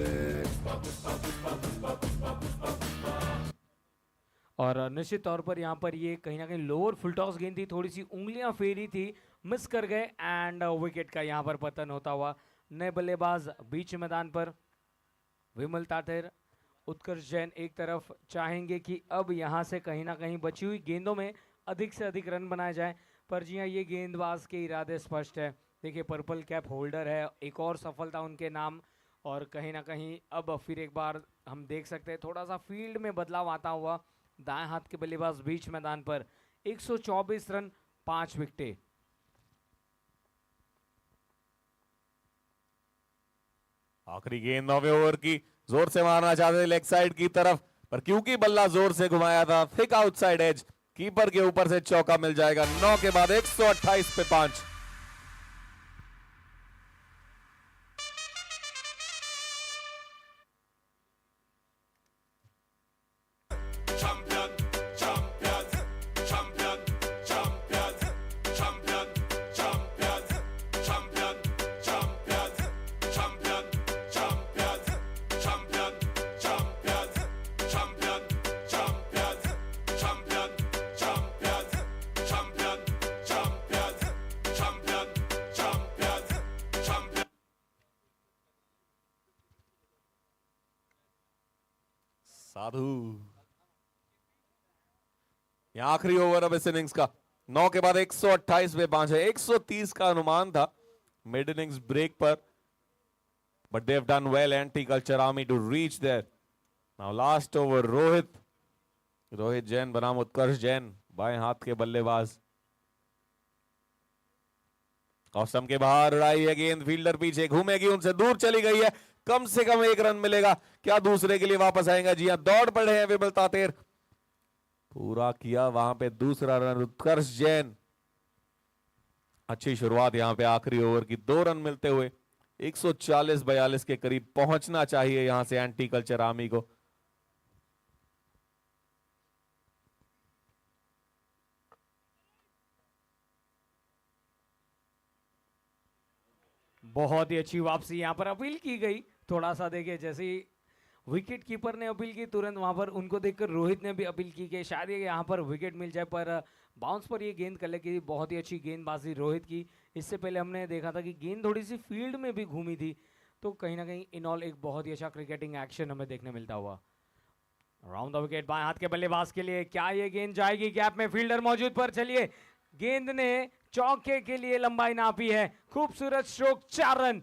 और निश्चित तौर पर यहाँ पर ये कहीं ना कहीं लोअर फुल टॉस गेंद थी, थोड़ी सी उंगलियां फेरी थी, मिस कर गए एंड विकेट का यहाँ पर पतन होता हुआ। नए बल्लेबाज बीच मैदान पर, विमल तातेर, उत्कर्ष जैन एक तरफ चाहेंगे कि अब यहाँ से कहीं ना कहीं बची हुई गेंदों में अधिक से अधिक रन बनाए जाए, पर जी हाँ ये गेंदबाज के इरादे स्पष्ट है। देखिए पर्पल कैप होल्डर है, एक और सफलता उनके नाम, और कहीं ना कहीं अब फिर एक बार हम देख सकते हैं थोड़ा सा फील्ड में बदलाव आता हुआ। दाएं हाथ के बल्लेबाज बीच मैदान पर, 124 रन 5 विकेटें। आखिरी गेंद 9वें ओवर की, जोर से मारना चाहते थे लेग साइड की तरफ, पर क्योंकि बल्ला जोर से घुमाया था, थिक आउटसाइड एज, कीपर के ऊपर से चौका मिल जाएगा। 9 के बाद 128 पे 5। साधु। यह आखिरी ओवर अब इस इनिंग्स का। 9 के बाद 128 पे 5 है। 130 का अनुमान था मिड इनिंग्स ब्रेक पर, but they have done well, anti-culture army, to reach there. Now last over, Rohit Jain बनाम उत्कर्ष जैन, बाएं हाथ के बल्लेबाज। ऑफ के बाहर उड़ाई है गेंद, फील्डर पीछे घूमेगी, उनसे दूर चली गई है। कम से कम 1 रन मिलेगा, क्या दूसरे के लिए वापस आएगा? जी हां, दौड़ पड़े हैं विमल तातेर। पूरा किया वहां पे दूसरा रन उत्कर्ष जैन। अच्छी शुरुआत यहां पे आखिरी ओवर की। 2 रन मिलते हुए 140-42 के करीब पहुंचना चाहिए यहां से एंटी कल्चर आर्मी को। बहुत ही अच्छी वापसी, यहाँ पर अपील की गई। थोड़ा सा देखिए, जैसे ही विकेट कीपर ने अपील की, तुरंत वहां पर उनको देखकर रोहित ने भी अपील की कि शायद यहाँ पर विकेट मिल जाए, पर बाउंस पर ये गेंद कलेक्ट की। बहुत ही अच्छी गेंदबाजी रोहित की। इससे पहले हमने देखा था कि गेंद थोड़ी सी फील्ड में भी घूमी थी, तो कहीं ना कहीं इन ऑल एक बहुत ही अच्छा क्रिकेटिंग एक्शन हमें देखने मिलता हुआ। राउंड द विकेट बाएं हाथ के बल्लेबाज के लिए, क्या ये गेंद जाएगी गैप में? फील्डर मौजूद पर चलिए, गेंद ने चौके के लिए लंबाई नापी है। खूबसूरत स्ट्रोक, 4 रन।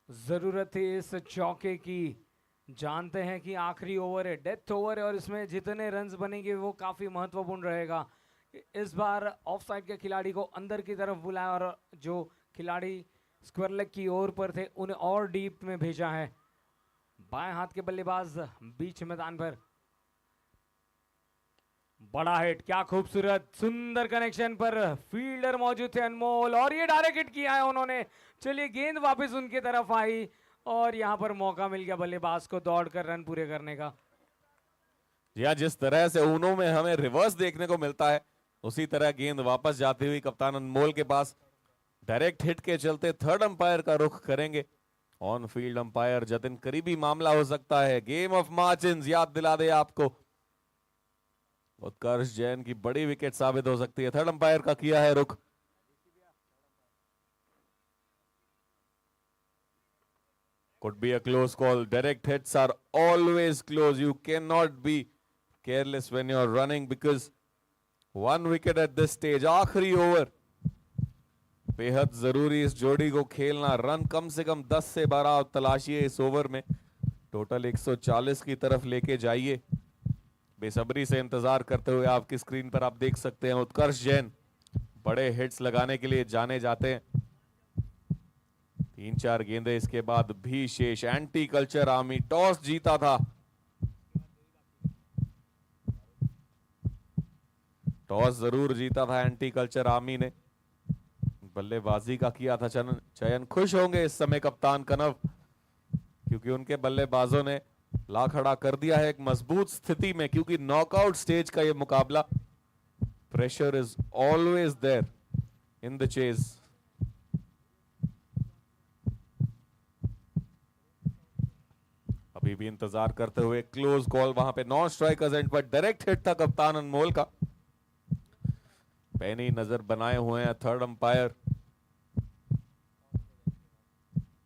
जरूरत थी इस चौके की। जानते हैं कि आखिरी ओवर है, डेथ ओवर है, और इसमें जितने रन्स बनेंगे वो काफी महत्वपूर्ण रहेगा। इस बार ऑफ साइड के खिलाड़ी को अंदर की तरफ बुलाया, और जो खिलाड़ी स्क्वायर लेग की ओर पर थे उन्हें और डीप में भेजा है। बाएं हाथ के बल्लेबाज बीच मैदान पर, बड़ा हिट, क्या खूबसूरत सुंदर कनेक्शन पर फील्डर मौजूद थे अनमोल, और ये डायरेक्ट हिट किया है उन्होंने। चलिए, गेंद वापस उनकी तरफ आई और यहां पर मौका मिल गया बल्लेबाज को दौड़कर रन पूरे करने का। या जिस तरह से ऊनो में हमें रिवर्स देखने को मिलता है, उसी तरह गेंद वापस जाती हुई कप्तान अनमोल के पास। डायरेक्ट हिट के चलते थर्ड अंपायर का रुख करेंगे। ऑन फील्ड अंपायर जतिन करीबी मामला हो सकता है। गेम ऑफ मार्जिन्स याद दिला दे आपको। उत्कर्ष जैन की बड़ी विकेट साबित हो सकती है। थर्ड अंपायर का किया है रुख। Could be a close call. Direct hits are always close. You cannot be careless when you're running, because one wicket at this stage. आखिरी ओवर बेहद जरूरी इस जोड़ी को खेलना। रन कम से कम 10 से 12 तलाशिए इस ओवर में। टोटल 140 की तरफ लेके जाइए। बेसब्री से इंतजार करते हुए आपकी स्क्रीन पर आप देख सकते हैं उत्कर्ष जैन बड़े हिट्स लगाने के लिए जाने जाते हैं। 3-4 गेंदे इसके बाद भी शेष। एंटी कल्चर आर्मी टॉस जीता था। टॉस जरूर जीता था एंटी कल्चर आर्मी ने। बल्लेबाजी का किया था चयन। खुश होंगे इस समय कप्तान कनव, क्योंकि उनके बल्लेबाजों ने ला खड़ा कर दिया है एक मजबूत स्थिति में, क्योंकि नॉकआउट स्टेज का यह मुकाबला। Pressure is always there in the chase. अभी भी इंतजार करते हुए क्लोज कॉल वहां पे नॉन स्ट्राइकर्स एंड पर डायरेक्ट हिट था कप्तान अनमोल का। पैनी नजर बनाए हुए हैं third umpire.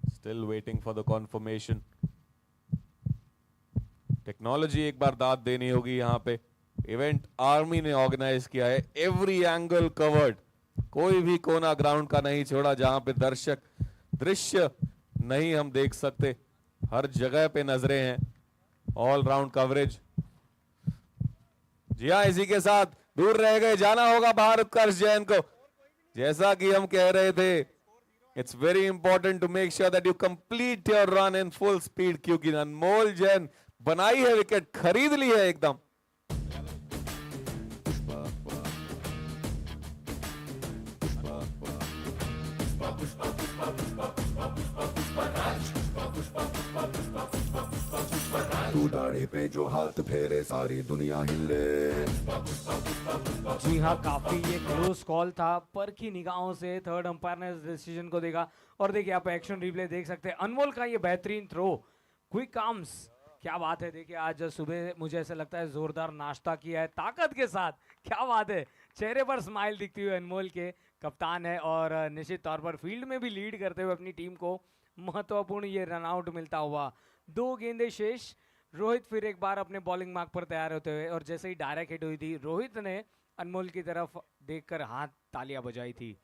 Still waiting for the confirmation. Technology एक बार दाद देनी होगी यहां पे। इवेंट आर्मी ने ऑर्गेनाइज किया है। एवरी एंगल कवर्ड, कोई भी कोना ग्राउंड का नहीं छोड़ा जहां पे दर्शक दृश्य नहीं हम देख सकते। हर जगह पे नजरें हैं। All round coverage. जी हाँ, इसी के साथ दूर रह गए, जाना होगा बाहर उत्कर्ष जैन को। जैसा कि हम कह रहे थे, it's very important to make sure that you complete your run in full speed, क्योंकि अनमोल जैन बनाई है विकेट, खरीद ली है एकदम। तू दाढ़ी पे जो हाथ फेरे सारी दुनिया हिले। जी हाँ, काफी ये क्लोज कॉल था। पर की निगाहों से थर्ड अंपायर ने इस डिसीजन को देखा, और देखिए आप एक्शन रिप्ले देख सकते हैं। अनमोल का ये बेहतरीन थ्रो, क्विक आर्म्स, क्या बात है। देखिए आज सुबह मुझे ऐसा लगता है जोरदार नाश्ता किया है ताकत के साथ। क्या बात है, चेहरे पर स्माइल दिखती हुई अनमोल के। कप्तान है और निश्चित तौर पर फील्ड में भी लीड करते हुए अपनी टीम को महत्वपूर्ण ये रनआउट मिलता हुआ। 2 गेंदें शेष। रोहित फिर एक बार अपने बॉलिंग मार्क पर तैयार होते हुए, और जैसे ही डायरेक्ट हिट हुई थी, रोहित ने अनमोल की तरफ देखकर हाथ तालियां बजाई थी।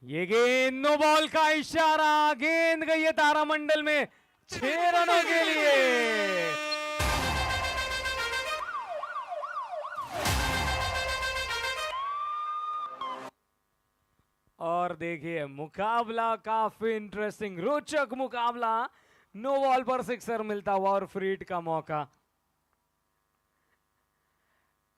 ये गेंद नो बॉल का इशारा, गेंद गई है तारामंडल में 6 रनों के लिए। और देखिए मुकाबला काफी इंटरेस्टिंग, रोचक मुकाबला। नो बॉल पर सिक्सर मिलता हुआ और फ्री हिट का मौका।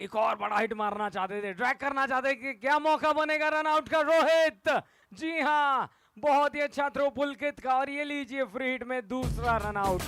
एक और बड़ा हिट मारना चाहते थे, ड्रैग करना चाहते कि क्या मौका बनेगा रन आउट का रोहित। जी हाँ, बहुत ही अच्छा थ्रो पुलकित का, और ये लीजिए फ्री हिट में दूसरा रन आउट।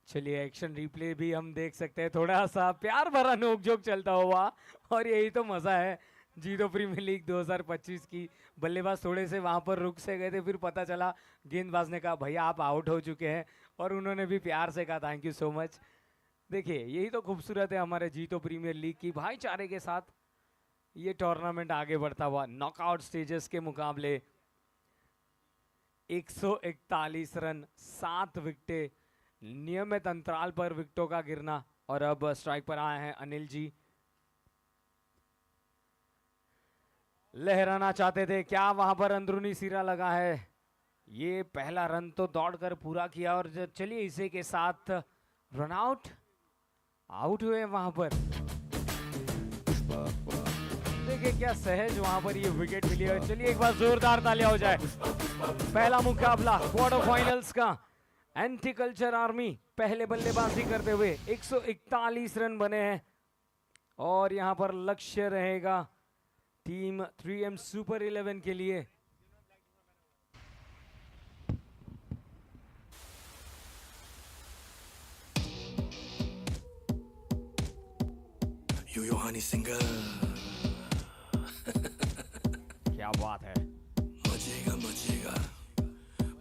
चलिए एक्शन रिप्ले भी हम देख सकते हैं, थोड़ा सा प्यार भरा नोकझोंक चलता हुआ, और यही तो मजा है जीतो प्रीमियर लीग 2025 की। बल्लेबाज थोड़े से वहां पर रुक से गए थे, फिर पता चला गेंदबाज ने कहा भैया आप आउट हो चुके हैं, और उन्होंने भी प्यार से कहा थैंक यू सो मच। देखिए यही तो खूबसूरत है हमारे जीतो प्रीमियर लीग की, भाईचारे के साथ ये टूर्नामेंट आगे बढ़ता हुआ। नॉकआउट स्टेजेस के मुकाबले 141 रन, 7 विकेटें, नियमित अंतराल पर विकेटों का गिरना, और अब स्ट्राइक पर आए हैं अनिल जी। लहराना चाहते थे, क्या वहां पर अंदरूनी सिरा लगा है। ये पहला रन तो दौड़कर पूरा किया, और चलिए इसी के साथ रन आउट हुए वहां पर। देखिए क्या सहज वहां पर ये विकेट मिली है। चलिए एक बार जोरदार तालियां हो जाए। पहला मुकाबला क्वार्टर फाइनल्स का, एंटी कल्चर आर्मी पहले बल्लेबाजी करते हुए 141 रन बने हैं, और यहां पर लक्ष्य रहेगा टीम 3M सुपर 11 के लिए। यो हनी सिंगर, क्या बात है। मजेगा मजेगा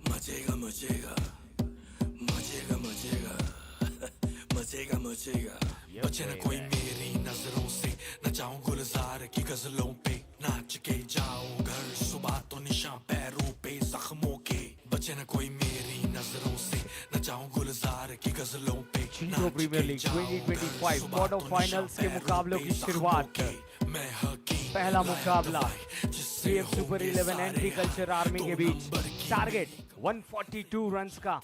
मजेगा मजेगा मजेगा मजेगा मजेगा मजेगा। बचे न कोई मेरी नजरों से, न जाऊं गुलजार की गजलों पे, नाच के जाऊं घर सुबह तो निशान पैरों पे जख्मों के। बचे न कोई मेरी नजरों से, न जाऊं गुलजार की गजलों पे, जीतो प्रीमियर लीग 2025 क्वार्टर फाइनल्स के मुकाबलों की शुरुआत। पहला मुकाबला 3M super 11 anti culture army के बीच, टारगेट 142 रन्स का।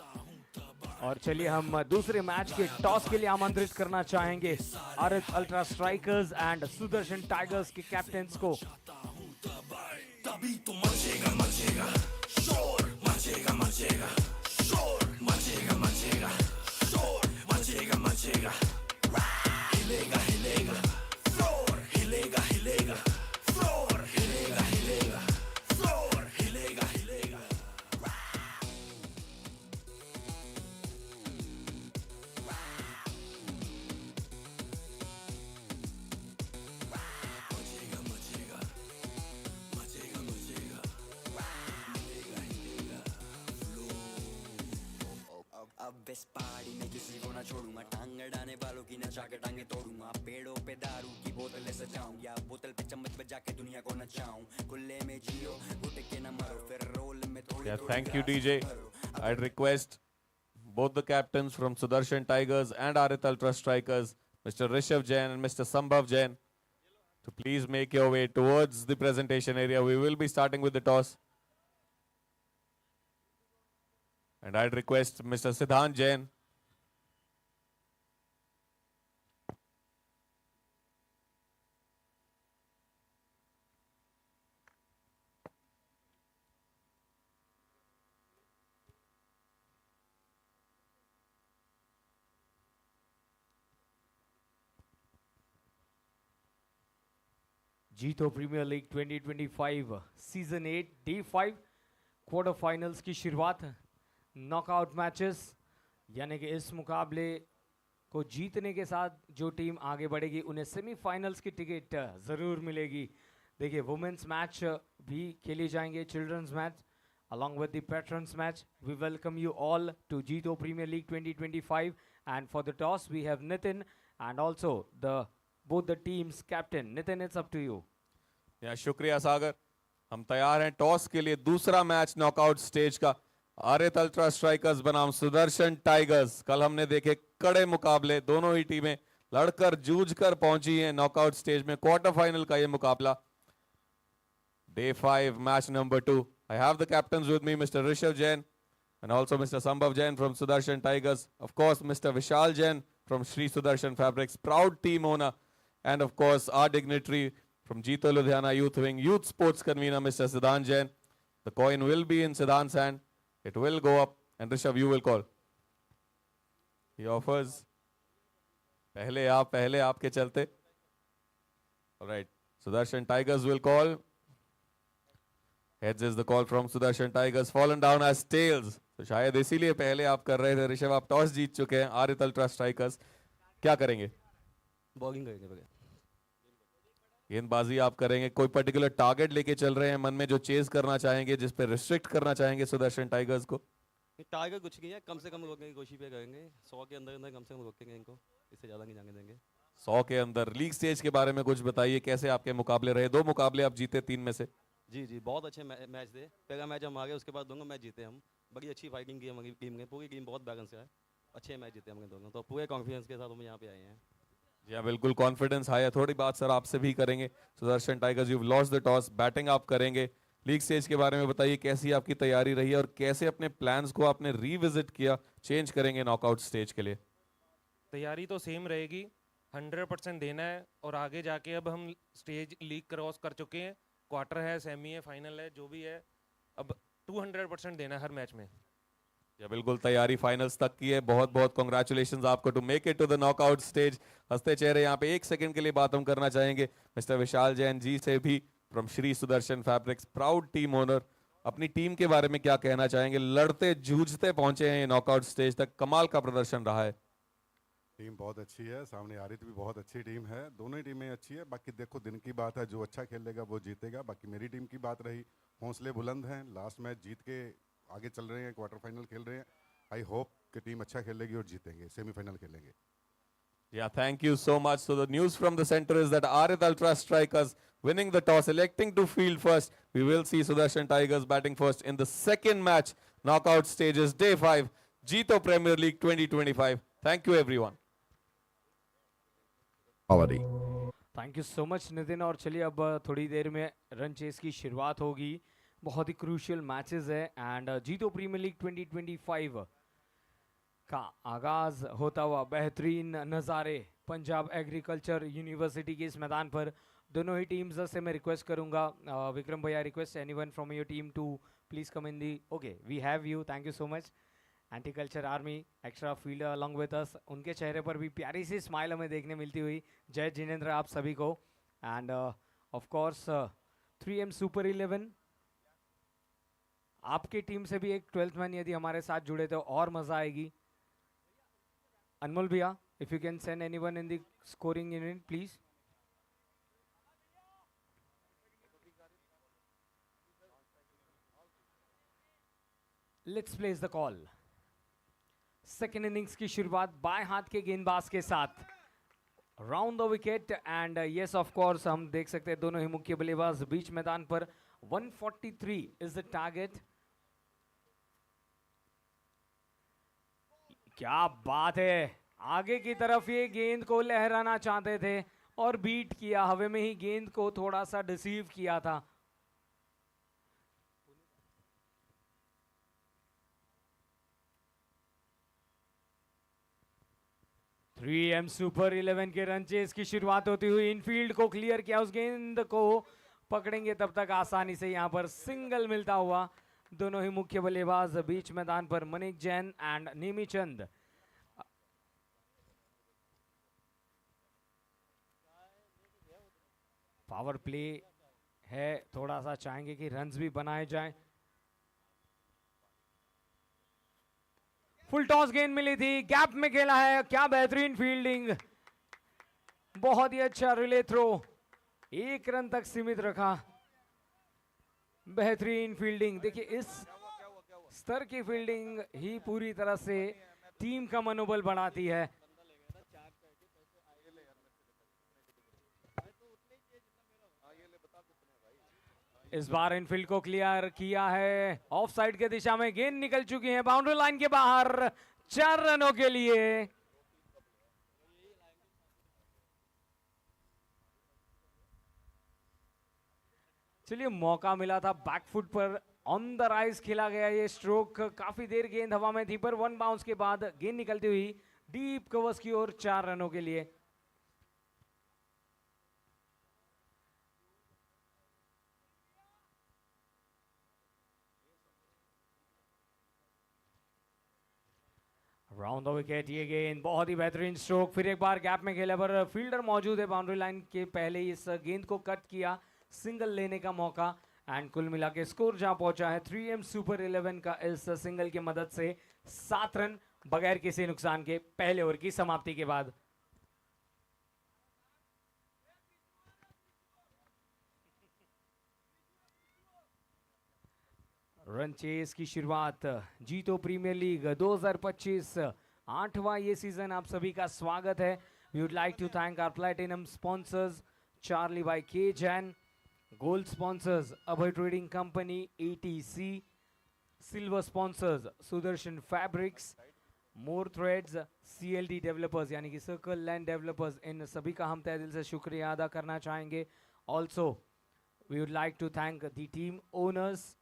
और चलिए हम दूसरे मैच के टॉस के लिए आमंत्रित करना चाहेंगे Arit ultra strikers and Sudarshan tigers के कैप्टन्स को। तभी तो मचेगा मचेगा शोर, मचेगा मचेगा शोर, मचेगा मचेगा शोर, मचेगा मचेगा। हिलेगा हिलेगा फ्लोर, हिलेगा हिलेगा फ्लोर, हिलेगा हिलेगा फ्लोर, हिलेगा हिलेगा। मचेगा मचेगा मचेगा मचेगा, हिलेगा हिलेगा फ्लोर। अब इस पहाड़ी में किसी को ना छोड़ूंगा, टांग अड़ाने वालों की नचा के टांगे तोड़ूंगा। पेड़ों पे दारू की बोतलें सजाऊं, या बोतल पे चम्मच बजा के दुनिया को नचाऊं। खुले में जियो घुट के न मरो, फिर रोल में थोड़ी Yeah, thank you, DJ. I'd request both the captains from Sudarshan Tigers and Arit Ultra Strikers, Mr. Rishabh Jain and Mr. Sambhav Jain, to please make your way towards the presentation area. We will be starting with the toss. And I'd request Mr. Siddhant Jain. JITO premier league 2025 season 8 D5 quarter finals की शुरुआत। Knockout matches, यानी कि इस मुकाबले को जीतने के साथ जो टीम आगे बढ़ेगी उन्हें सेमीफाइनल्स की टिकट ज़रूर मिलेगी। देखिए वुमेन्स मैच भी खेले जाएंगे, children's match along with the patrons match. We welcome you all to Jito Premier League 2025, and for the toss we have Nitin and also both the teams captain. Nitin, it's up to you. शुक्रिया सागर। हम तैयार हैं toss के लिए। दूसरा match knockout stage का, आर्यत ultra strikers बनाम Sudarshan tigers. कल हमने देखे कड़े मुकाबले, दोनों ही टीमें लड़कर जूझकर पहुंची हैं नॉकआउट स्टेज में। क्वार्टर फाइनल का ये मुकाबला, day 5 match number 2। I have the captains with me, Mr. Rishabh Jain and also Mr. Sambhav Jain from Sudarshan Tigers. Of course, Mr. Vishal Jain from Shri Sudarshan Fabrics, proud team owner, and of course, our dignitary from Jito Ludhiana Youth Wing, Youth Sports Convener, Mr. Siddhan Jain. The coin will be in Siddhan's hand. It will go up, and Rishabh, you will call. He offers. पहले आपके चलते. All right. Sudarshan Tigers will call. Heads is the call from Sudarshan Tigers, fallen down as tails. तो शायद इसीलिए पहले आप कर रहे थे। ऋषभ, आप टॉस जीत चुके हैं। आर्यत अल्ट्रा स्ट्राइकर्स क्या करेंगे? बॉलिंग करेंगे बगैर। गेंदबाजी आप करेंगे। कोई पर्टिकुलर टारगेट लेके चल रहे हैं मन में जो चेज करना चाहेंगे, जिस पे रिस्ट्रिक्ट करना चाहेंगे सुदर्शन टाइगर्स को? टारगेट कुछ नहीं है, कम से कम रोकने की कोशिश पे करेंगे। 100 के अंदर अंदर कम से कम रोकेंगे इनको, इससे ज़्यादा नहीं जाने देंगे। 100 के अंदर। लीग स्टेज के बारे में कुछ बताइए, कैसे आपके मुकाबले रहे? 2 मुकाबले आप जीते 3 में से। जी बहुत अच्छे मैच थे। पहला मैच हम आगे, उसके बाद दोनों मैच जीते हम। बड़ी अच्छी फाइटिंग की हमारी टीम ने, पूरी टीम बहुत बैलेंस है, अच्छे मैच जीते हमने दोनों। तो पूरे कॉन्फिडेंस के साथ हम यहाँ पे आए हैं। जी हाँ, बिल्कुल कॉन्फिडेंस हाई है। थोड़ी बात सर आपसे भी करेंगे। Sudarshan tigers, you lost the toss, batting आप करेंगे। लीग स्टेज के बारे में बताइए, कैसी आपकी तैयारी रही है और कैसे अपने प्लान्स को आपने रिविजिट किया, चेंज करेंगे नॉकआउट स्टेज के लिए? तैयारी तो सेम रहेगी, 100% देना है। और आगे जाके अब हम स्टेज लीग क्रॉस कर चुके हैं, क्वार्टर है, सेमी है, फाइनल है, जो भी है, अब 200% देना है हर मैच में। या बिल्कुल तैयारी फाइनल्स तक की है। बहुत बहुत कांग्रेचुलेशंस आपको to make it to the knockout stage. हंसते चेहरे यहाँ पे 1 सेकंड के लिए बात हम करना चाहेंगे मिस्टर विशाल जैन जी से भी, from Shri Sudarshan fabrics, proud team owner. अपनी टीम के बारे में क्या कहना चाहेंगे? लड़ते जूझते पहुंचे हैं नॉकआउट स्टेज तक, कमाल का प्रदर्शन रहा है। टीम बहुत अच्छी है, सामने आरित भी बहुत अच्छी टीम है, दोनों ही टीमें अच्छी है। बाकी देखो दिन की बात है, जो अच्छा खेलेगा वो जीतेगा। बाकी मेरी टीम की बात रही, हौसले बुलंद हैं, लास्ट मैच जीत के आगे चल रहे हैं, क्वार्टर फाइनल खेल रहे हैं। आई होप कि टीम अच्छा खेलेगी और जीतेंगे, सेमीफाइनल खेलेंगे। Yeah, thank you so much. So the news from the center is that Arith Ultra Strikers winning the toss, electing to field first. We will see Sudarshan Tigers batting first in the second match, knockout stages, day 5, Jito Premier League 2025. Thank you everyone. Quality. Thank you so much Nitin. और चलिए अब थोड़ी देर में run chase की शुरुआत होगी। बहुत ही crucial matches है एंड जीतो प्रीमियर लीग 2025 का आगाज होता हुआ बेहतरीन नज़ारे पंजाब एग्रीकल्चर यूनिवर्सिटी के इस मैदान पर। दोनों ही टीम्स से मैं रिक्वेस्ट करूंगा, विक्रम भैया, request anyone from your team to please come in the. Okay, we have you, thank you so much. Anti culture Army extra fielder along with us, उनके चेहरे पर भी प्यारी सी स्माइल हमें देखने मिलती हुई। जय जिनेंद्र आप सभी को। And of course 3M super 11, आपकी टीम से भी एक 12th मैन यदि हमारे साथ जुड़े तो और मज़ा आएगी। अनमोल भैया, if you can send anyone in the scoring unit please. Let's place the call. Second innings की शुरुआत बाएं हाथ के गेंदबाज के साथ, round the wicket and yes of course हम देख सकते हैं दोनों ही मुख्य बल्लेबाज बीच मैदान पर। 143 इज द टारगेट। क्या बात है, आगे की तरफ ये गेंद को लहराना चाहते थे और बीट किया, हवा में ही गेंद को थोड़ा सा डिसीव किया था। थ्री एम सुपर 11 के रन चेस की शुरुआत होती हुई इनफील्ड को क्लियर किया, उस गेंद को पकड़ेंगे तब तक आसानी से यहां पर सिंगल मिलता हुआ। दोनों ही मुख्य बल्लेबाज बीच मैदान पर, Manik Jain and Nemichand. Power play है, थोड़ा सा चाहेंगे कि रन्स भी बनाए जाएं। फुल टॉस गेंद मिली थी, गैप में खेला है, क्या बेहतरीन फील्डिंग, बहुत ही अच्छा रिले थ्रो। 1 रन तक सीमित रखा। बेहतरीन फील्डिंग, देखिए इस स्तर की फील्डिंग ही पूरी तरह से टीम का मनोबल बढ़ाती है। इस बार इनफील्ड को क्लियर किया है, ऑफ साइड के दिशा में गेंद निकल चुकी है बाउंड्री लाइन के बाहर, 4 रनों के लिए। चलिए मौका मिला था, बैकफुट पर ऑन द राइज खेला गया ये स्ट्रोक, काफी देर गेंद हवा में थी पर 1 बाउंस के बाद गेंद निकलती हुई डीप कवर्स की ओर 4 रनों के लिए। राउंड द विकेट, ये गेंद बहुत ही बेहतरीन स्ट्रोक, फिर एक बार गैप में खेला पर फील्डर मौजूद है बाउंड्री लाइन के पहले इस गेंद को कट किया, सिंगल लेने का मौका। एंड कुल मिला के स्कोर जहां पहुंचा है 3M सुपर 11 का इस सिंगल की मदद से 7 रन बगैर किसी नुकसान के पहले ओवर की समाप्ति के बाद। रन चेस की शुरुआत, जीतो प्रीमियर लीग 2025 8वां ये सीजन आप सभी का स्वागत है। We would like to thank our platinum sponsors Charlie by K Jain, gold sponsors Abhay trading company ATC, silver sponsors Sudarshan fabrics, more threads, CLD developers यानी कि सर्कल लैंड डेवलपर्स, इन सभी का हम तहे दिल से शुक्रिया अदा करना चाहेंगे। Also we would like to thank the team owners,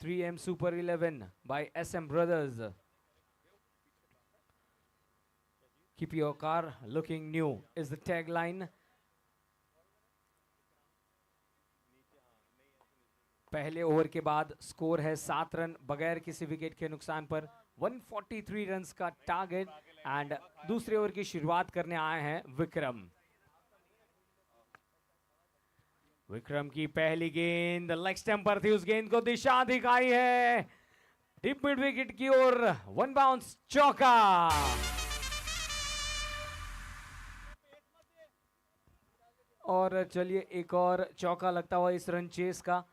3M Super 11 by SM Brothers. Keep your car looking new is the tagline. पहले ओवर के बाद स्कोर है 7 रन बगैर किसी विकेट के नुकसान पर, 143 रन्स का टारगेट। एंड दूसरे ओवर की शुरुआत करने आए हैं विक्रम। विक्रम की पहली गेंद लेग स्टंप पर थी, उस गेंद को दिशा दिखाई है डीप मिड विकेट की ओर, 1 बाउंस चौका। और चलिए एक और चौका लगता हुआ इस रन चेस का।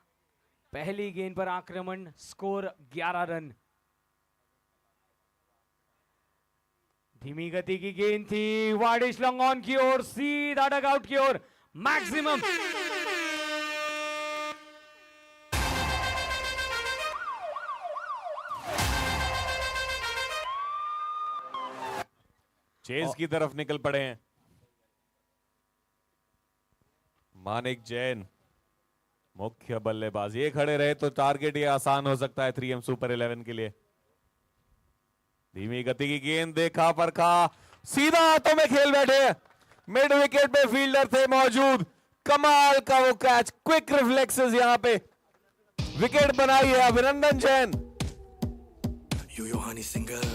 पहली गेंद पर आक्रमण, स्कोर 11 रन। धीमी गति की गेंद थी, वाइडिश लॉन्ग ऑन की ओर, सीधा डगआउट की ओर, मैक्सिमम। चेज की तरफ निकल पड़े हैं मानिक जैन, मुख्य बल्लेबाज। ये खड़े रहे तो टारगेट ये आसान हो सकता है 3M सुपर 11 के लिए। धीमी गति की गेंद, देखा परखा, सीधा हाथों में खेल बैठे। मिड विकेट पे फील्डर थे मौजूद, कमाल का वो कैच, क्विक रिफ्लेक्सेस यहां पे विकेट बनाई है अभिनंदन जैन। यो हनी सिंगर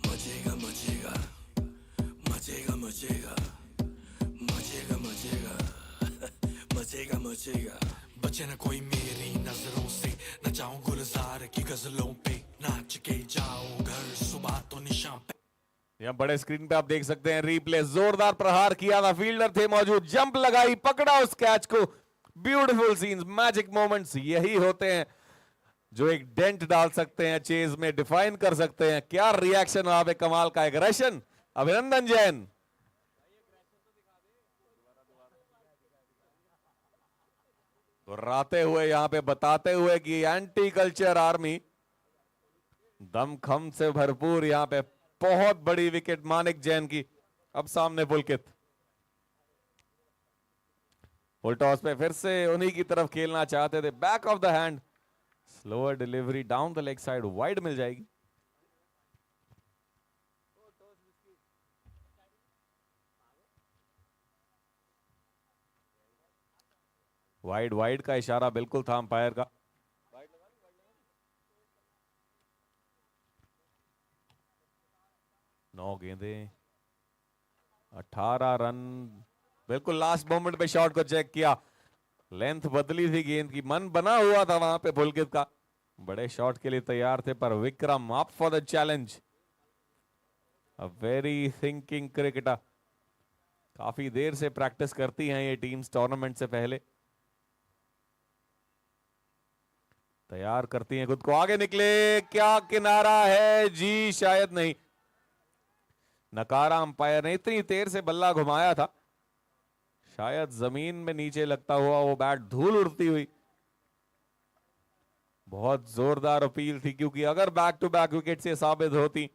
मजेगा मजेगा मजेगा मजेगा मजेगा मजेगा मजेगा मजेगा, बचे ना कोई मेरी नजरों से, न जाऊं गुलजार की गजलों पे, नाच के जाओ घर सुबह तो निशान पे। यहां बड़े स्क्रीन पे आप देख सकते हैं रिप्ले, जोरदार प्रहार किया था, फील्डर थे मौजूद, जंप लगाई, पकड़ा उस कैच को। ब्यूटीफुल सीन्स, मैजिक मोमेंट्स यही होते हैं जो एक डेंट डाल सकते हैं चेज में, डिफाइन कर सकते हैं। क्या रिएक्शन वहां पे, कमाल का एग्रेशन अभिनंदन जैन। दोहराते हुए यहां पे बताते हुए कि एंटी कल्चर आर्मी दमखम से भरपूर, यहां पे बहुत बड़ी विकेट मानिक जैन की। अब सामने पुलकित, फुल टॉस पे फिर से उन्हीं की तरफ खेलना चाहते थे, back of the hand, slower delivery down the leg side, wide मिल जाएगी। वाइड वाइड का इशारा बिल्कुल था अंपायर का। नौ गेंदे, 18 रन, बिल्कुल लास्ट मोमेंट पे शॉट को चेक किया, लेंथ बदली थी गेंद की, मन बना हुआ था वहां पे पुलकित का, बड़े शॉट के लिए तैयार थे, पर Vikram up for the challenge, a very thinking cricketer. काफी देर से प्रैक्टिस करती हैं ये टीम्स टूर्नामेंट से पहले, तैयार करती हैं खुद को। आगे निकले, क्या किनारा है जी? शायद नहीं, नकारा अंपायर ने। इतनी देर से बल्ला घुमाया था, शायद जमीन में नीचे लगता हुआ वो बैट धूल उड़ती हुई। बहुत जोरदार अपील थी, क्योंकि अगर बैक टू बैक विकेट से साबित होती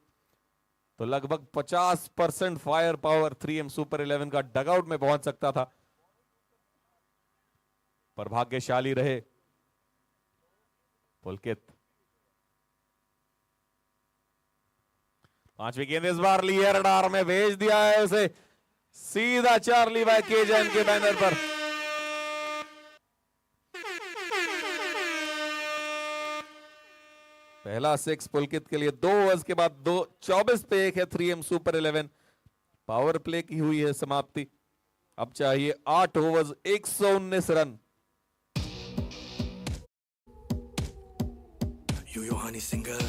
तो लगभग 50% फायर पावर 3M सुपर 11 का डगआउट में पहुंच सकता था, पर भाग्यशाली रहे पुलकित। 5वीं गेंद इस बार ली है, रडार में भेज दिया है उसे सीधा चार्ली बाय केजन के बैनर पर। पहला 6 पुलकित के लिए। 2 ओवर्स के बाद 24 पे 1 है 3M सुपर 11। पावर प्ले की हुई है समाप्ति। अब चाहिए 8 ओवर्स 119 रन। यो हनी सिंगर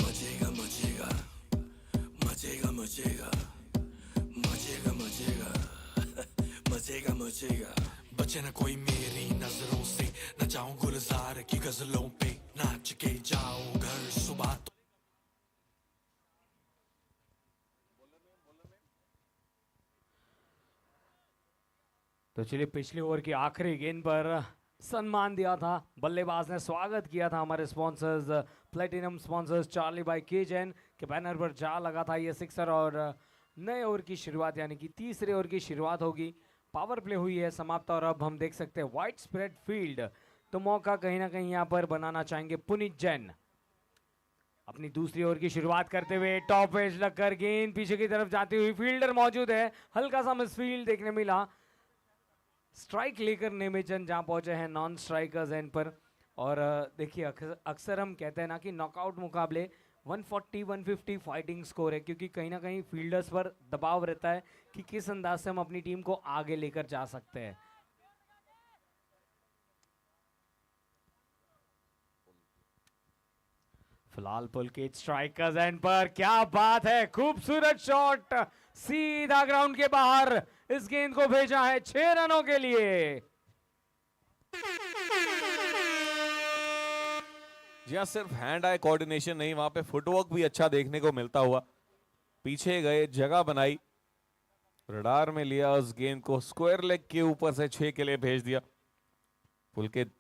मजेगा मजेगा मजेगा मजेगा मजेगा मजेगा मजेगा मजेगा। बचे न कोई मेरी नजरों से, न जाऊं गुलजार की गजलों पे, नाच के जाओ घर सुबह तो। तो चलिए, पिछले ओवर की आखिरी गेंद पर सम्मान दिया था, बल्लेबाज ने स्वागत किया था हमारे sponsors platinum sponsors Charlie by केजन के बैनर पर जा लगा था ये सिक्सर। और नए ओवर की शुरुआत यानी कि तीसरे ओवर की शुरुआत होगी। पावर प्ले हुई है समाप्त और अब हम देख सकते हैं वाइड स्प्रेड फील्ड। तो मौका कहीं ना कहीं यहाँ पर बनाना चाहेंगे पुनीत जैन। अपनी दूसरी ओवर की शुरुआत करते हुए टॉप एज लगकर गेंद पीछे की तरफ जाती हुई, फील्डर मौजूद है, हल्का सा मिसफील्ड देखने मिला। स्ट्राइक लेकर नेमीचंद जहां पहुंचे हैं नॉन स्ट्राइकर्स एंड पर। और देखिए, अक्सर हम कहते हैं ना कि नॉकआउट मुकाबले 140-150 फाइटिंग स्कोर है, क्योंकि कहीं ना कहीं फील्डर्स पर दबाव रहता है कि किस अंदाज से हम अपनी टीम को आगे लेकर जा सकते हैं। फिलहाल पुलकित स्ट्राइकर्स एंड पर, क्या बात है, खूबसूरत शॉट सीधा ग्राउंड के बाहर। इस गेंद को भेजा है 6 रनों के लिए। जी हाँ, सिर्फ हैंड आई कोऑर्डिनेशन नहीं, वहां पे फुटवर्क भी अच्छा देखने को मिलता हुआ। पीछे गए, जगह बनाई, रडार में लिया उस गेंद को, स्क्वायर लेग के ऊपर से 6 के लिए भेज दिया पुलकित।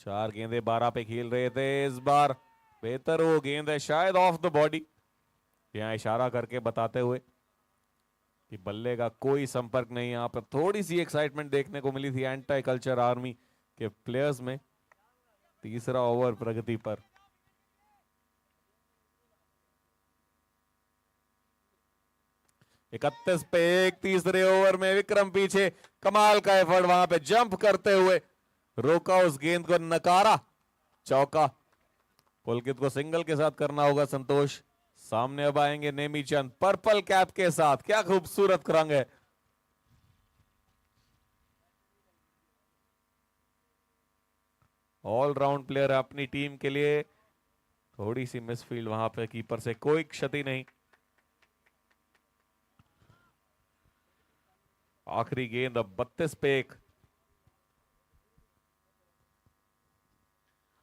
चार गेंदे 12 पे खेल रहे थे, इस बार बेहतर वो गेंद है, शायद ऑफ द बॉडी, यहां इशारा करके बताते हुए कि बल्ले का कोई संपर्क नहीं। यहां पर थोड़ी सी एक्साइटमेंट देखने को मिली थी एंटी कल्चर आर्मी के प्लेयर्स में। तीसरा ओवर प्रगति पर। इकतीस पे 1 तीसरे ओवर में विक्रम पीछे, कमाल का एफर्ट, वहां पे जंप करते हुए रोका उस गेंद को, नकारा, चौका। पुलकित को सिंगल के साथ करना होगा संतोष। सामने अब आएंगे नेमीचंद पर्पल कैप के साथ, क्या खूबसूरत रंग है। ऑलराउंड प्लेयर है अपनी टीम के लिए। थोड़ी सी मिसफील्ड वहां पे, कीपर से कोई क्षति नहीं। आखिरी गेंद अब 32 पे 1।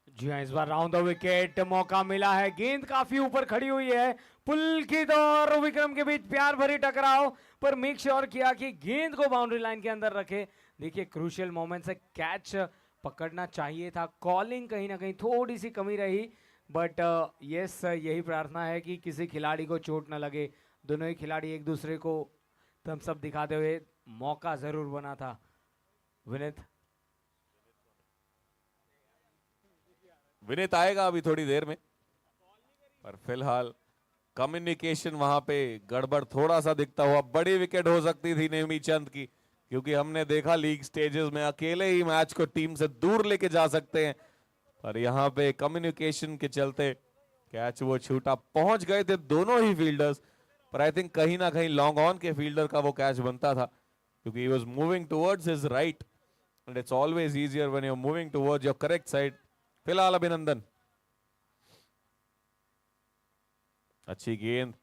जी हाँ, इस बार राउंड द विकेट मौका मिला है, गेंद काफी ऊपर खड़ी हुई है। पुलकित और विक्रम के बीच प्यार भरी टकराव, पर मेक श्योर किया कि गेंद को बाउंड्री लाइन के अंदर रखे। देखिए, क्रूशियल मोमेंट से कैच पकड़ना चाहिए था, कॉलिंग कहीं ना कहीं थोड़ी सी कमी रही, बट यस, यही प्रार्थना है कि किसी खिलाड़ी को चोट न लगे। दोनों ही खिलाड़ी एक दूसरे को थम्स अप दिखाते हुए, मौका जरूर बना था। विनीत आएगा अभी थोड़ी देर में, पर फिलहाल कम्युनिकेशन वहां पे गड़बड़ थोड़ा सा दिखता हुआ। बड़ी विकेट हो सकती थी नेमीचंद की, क्योंकि हमने देखा लीग स्टेजेस में अकेले ही मैच को टीम से दूर लेके जा सकते हैं, पर यहाँ पे कम्युनिकेशन के चलते कैच वो छूटा। पहुंच गए थे दोनों ही फील्डर्स, पर आई थिंक कहीं ना कहीं लॉन्ग ऑन के फील्डर का वो कैच बनता था, क्योंकि he was moving towards his right and it's always easier when you are moving towards your correct side. फिलहाल अभिनंदन अच्छी गेंद,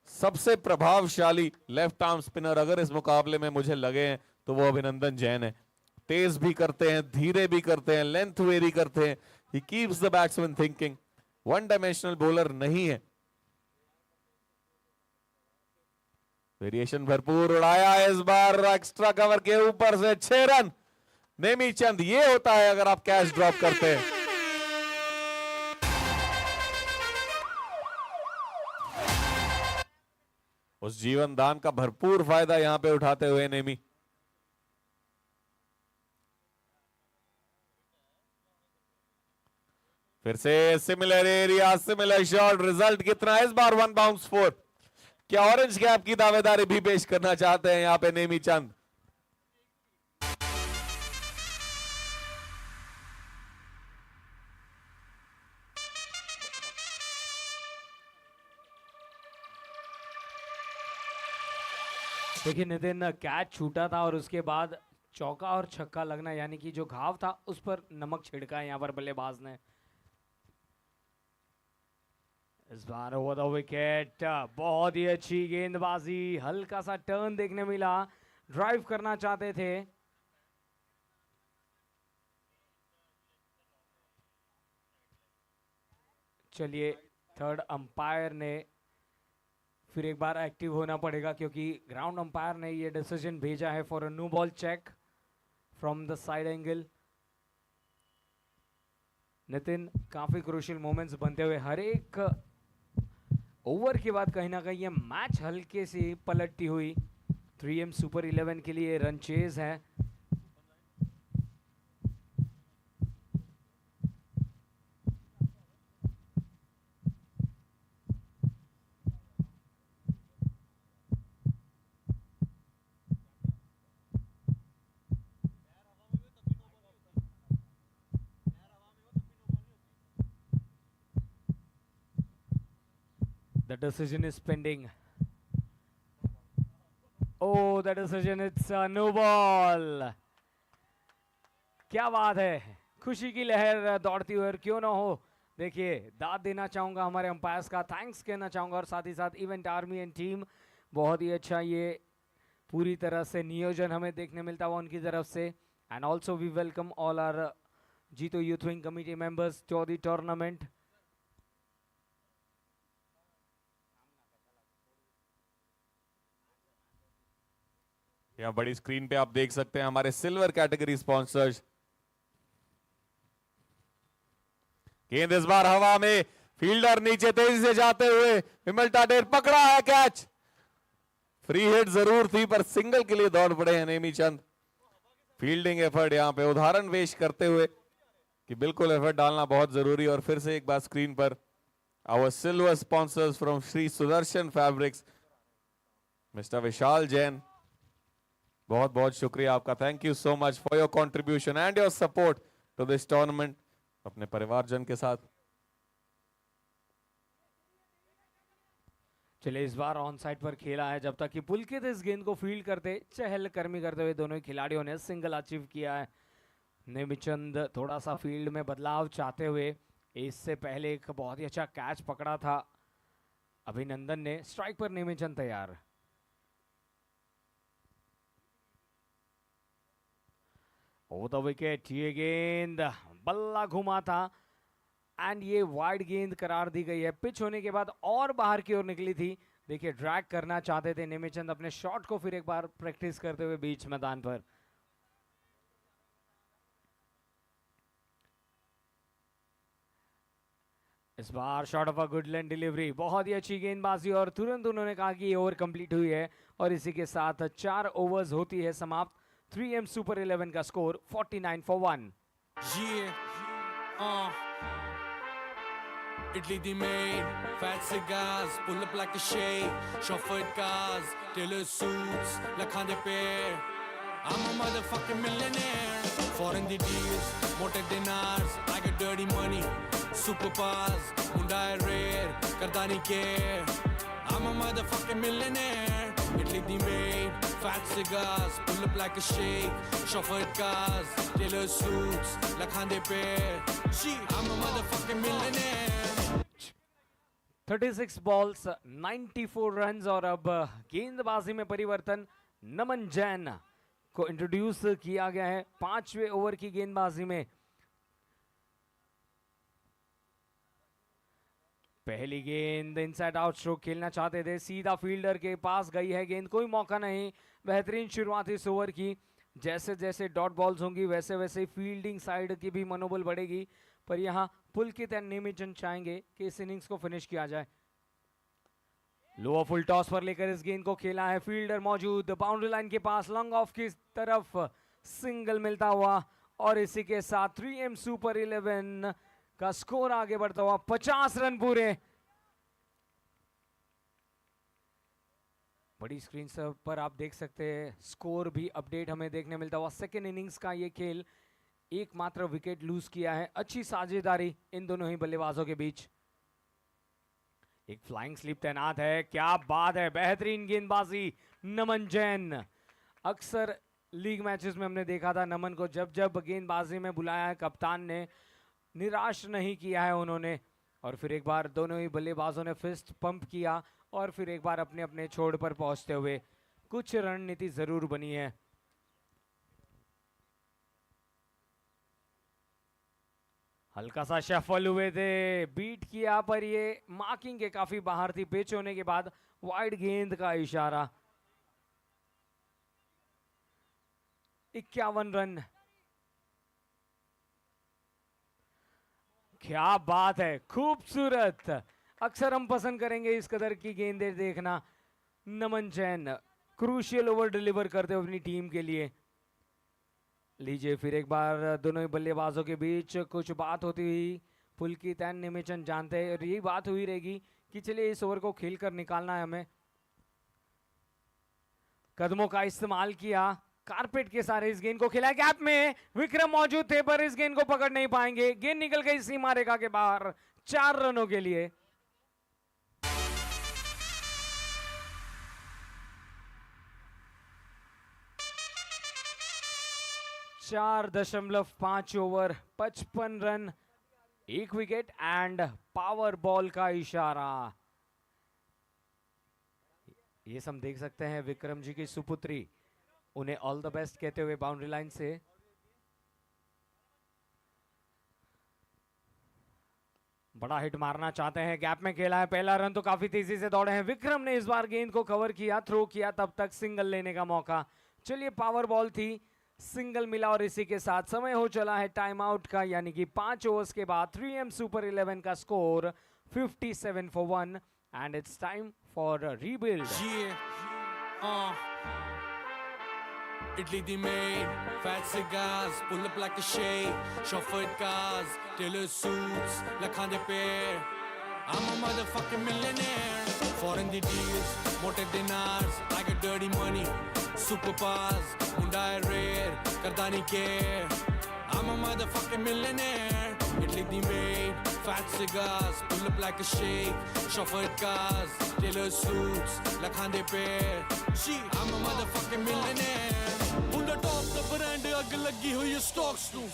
सबसे प्रभावशाली लेफ्ट आर्म स्पिनर अगर इस मुकाबले में मुझे लगे हैं तो वो अभिनंदन जैन है। तेज भी करते हैं, धीरे भी करते हैं, लेंथ वेरी करते हैं। He keeps the batsman thinking. One dimensional bowler नहीं है। वेरिएशन भरपूर उड़ाया इस बार एक्स्ट्रा कवर के ऊपर से 6 रन। नेमी चंद, ये होता है अगर आप कैच ड्रॉप करते हैं। उस जीवन दान का भरपूर फायदा यहां पे उठाते हुए नेमी। फिर से similar area, similar shot, result कितना इस बार 1 बाउंस 4। क्या ऑरेंज कैप की दावेदारी भी पेश करना चाहते हैं यहां पे नेमी चंद? देखिए नितिन, कैच छूटा था और उसके बाद चौका और छक्का लगना, यानी कि जो घाव था उस पर नमक छिड़का है यहाँ पर बल्लेबाज ने। इस बार ओवर द विकेट, बहुत ही अच्छी गेंदबाजी, हल्का सा टर्न देखने मिला, ड्राइव करना चाहते थे। चलिए, थर्ड अंपायर ने फिर एक बार एक्टिव होना पड़ेगा क्योंकि ग्राउंड अंपायर ने ये डिसीजन भेजा है for a no ball check from the side angle. Nitin, काफी क्रूशियल मोमेंट्स बनते हुए हर एक ओवर के बाद कहीं ना कहीं ये मैच हल्के से पलटती हुई 3M सुपर 11 के लिए रन चेज है। The decision is pending. Oh, the decision, it's a no ball. क्या बात है, खुशी की लहर दौड़ती हुई, और क्यों ना हो। देखिए, दाद देना चाहूँगा हमारे अंपायर्स का, थैंक्स कहना चाहूँगा, और साथ ही साथ इवेंट आर्मी एंड टीम, बहुत ही अच्छा ये पूरी तरह से नियोजन हमें देखने मिलता हुआ उनकी तरफ से। And also we welcome all our Jito youth wing committee members to the tournament. यहाँ बड़ी स्क्रीन पे आप देख सकते हैं हमारे सिल्वर कैटेगरी स्पॉन्सर्स। गेंद इस बार हवा में, फील्डर नीचे तेजी से जाते हुए, विमल टाडेर पकड़ा है कैच। फ्री हिट जरूर थी पर सिंगल के लिए दौड़ पड़े हैं नेमी चंद। फील्डिंग एफर्ट यहाँ पे उदाहरण पेश करते हुए कि बिल्कुल एफर्ट डालना बहुत जरूरी। और फिर से एक बार स्क्रीन पर our silver sponsors from Shri Sudarshan fabrics, mister Vishal Jain, बहुत बहुत शुक्रिया आपका। Thank you so much for your contribution and your support to this tournament. अपने परिवारजन के साथ चलिए, इस बार ऑन साइड पर खेला है, जब तक कि पुलकित इस गेंद को फील्ड करते, चहलकदमी करते हुए दोनों ही खिलाड़ियों ने सिंगल अचीव किया है। नेमीचंद थोड़ा सा फील्ड में बदलाव चाहते हुए, इससे पहले एक बहुत ही अच्छा कैच पकड़ा था अभिनंदन ने। स्ट्राइक पर नेमीचंद तैयार। ओवर द विकेट, ये गेंद बल्ला घुमा था एंड ये वाइड गेंद करार दी गई है। पिच होने के बाद और बाहर की ओर निकली थी। देखिए, ड्रैग करना चाहते थे नेमीचंद अपने शॉट को, फिर एक बार प्रैक्टिस करते हुए बीच मैदान पर। इस बार shot off a good length delivery, बहुत ही अच्छी गेंदबाजी, और तुरंत उन्होंने कहा कि ये ओवर कंप्लीट हुई है। और इसी के साथ 4 ओवर्स होती है समाप्त। 3M सुपर 11 का score 49 for 1। Italy the main, fat cigars, pull up like a shade, chauffeured cars, tailor suits, lakhande pe. I'm a motherfucking millionaire. Foreign the deals, motor dinars, I got dirty money, super bars, Hyundai rare, karda nahi care. I'm a motherfucking millionaire. Italy the main, fat cigars, pull up like a shake, chauffeured cars, tailor suits, lakhande pe. I'm a motherfucking millionaire. 36 balls 94 runs. और अब गेंदबाजी में परिवर्तन, नमन जैन को introduce किया गया है 5वें ओवर की गेंदबाजी में। पहली गेंद इनसाइड आउट स्ट्रोक खेलना चाहते थे, सीधा फील्डर के पास गई है गेंद, कोई मौका नहीं। बेहतरीन शुरुआत इस ओवर की। जैसे जैसे डॉट बॉल्स होंगी वैसे वैसे फील्डिंग साइड की भी मनोबल बढ़ेगी, पर यहाँ पुलकित एंड नेमिचंद चाहेंगे कि इस इनिंग्स को फिनिश किया जाए। लोअर फुल टॉस पर लेकर इस गेंद को खेला है, फील्डर मौजूद बाउंड्री लाइन के पास, लॉन्ग ऑफ की तरफ सिंगल मिलता हुआ, और इसी के साथ 3M सुपर 11 का स्कोर आगे बढ़ता हुआ 50 रन पूरे। बड़ी स्क्रीन पर आप देख सकते हैं स्कोर भी अपडेट हमें देखने मिलता हुआ। सेकेंड इनिंग्स का ये खेल, एकमात्र विकेट लूज किया है। अच्छी साझेदारी इन दोनों ही बल्लेबाजों के बीच। एक फ्लाइंग स्लिप तैनात है, क्या बात है, बेहतरीन गेंदबाजी नमन जैन। अक्सर लीग मैचेस में हमने देखा था नमन को जब जब गेंदबाजी में बुलाया है कप्तान ने, निराश नहीं किया है उन्होंने। और फिर एक बार दोनों ही बल्लेबाजों ने फिस्ट पंप किया और फिर एक बार अपने अपने छोड़ पर पहुंचते हुए कुछ रणनीति जरूर बनी है। हल्का सा शफल हुए थे, बीट किया, पर ये मार्किंग के काफी बाहर थी। पिच होने के बाद वाइड गेंद का इशारा। 51 रन, क्या बात है, खूबसूरत। अक्सर हम पसंद करेंगे इस कदर की गेंदें देखना। नमन जैन क्रूशियल ओवर डिलीवर करते हुए अपनी टीम के लिए। लीजिए फिर एक बार दोनों ही बल्लेबाजों के बीच कुछ बात होती हुई पुलकित एंड नेमिचंद जानते हैं, और यही बात हुई रहेगी कि चलिए इस ओवर को खेलकर निकालना है हमें। कदमों का इस्तेमाल किया, कारपेट के सारे इस गेंद को खेला, गैप में विक्रम मौजूद थे पर इस गेंद को पकड़ नहीं पाएंगे। गेंद निकल गई सीमा रेखा के बाहर 4 रनों के लिए। चार 4.5 over 55 run, 1 wicket and power ball का इशारा। ये सब देख सकते हैं विक्रम जी की सुपुत्री, उन्हें ऑल द बेस्ट कहते हुए बाउंड्री लाइन से। बड़ा हिट मारना चाहते हैं, गैप में खेला है, पहला रन तो काफी तेजी से दौड़े हैं। विक्रम ने इस बार गेंद को कवर किया, थ्रो किया, तब तक सिंगल लेने का मौका। चलिए पावर बॉल थी, सिंगल मिला, और इसी के साथ समय हो चला है टाइम आउट का, यानी कि 5 ओवर्स के बाद 3M सुपर 11 का score 57 for 1 and it's time for rebuild. Italy the maid, fat cigars, pull up like a shade, chauffeured cars, tailor suits, lakhande pair. I'm a motherfucking millionaire. Foreign the deals, motor dinars, I got dirty money, superpowers, Hyundai rare, kardani care. I'm a motherfucking millionaire. Italy the maid, fat cigars, pull up like a shade, chauffeured cars, tailor suits, lakhande pair. I'm a motherfucking millionaire. Honda top the brand ਅੱਗ ਲੱਗੀ ਹੋਈ ਹੈ stocks ਨੂੰ,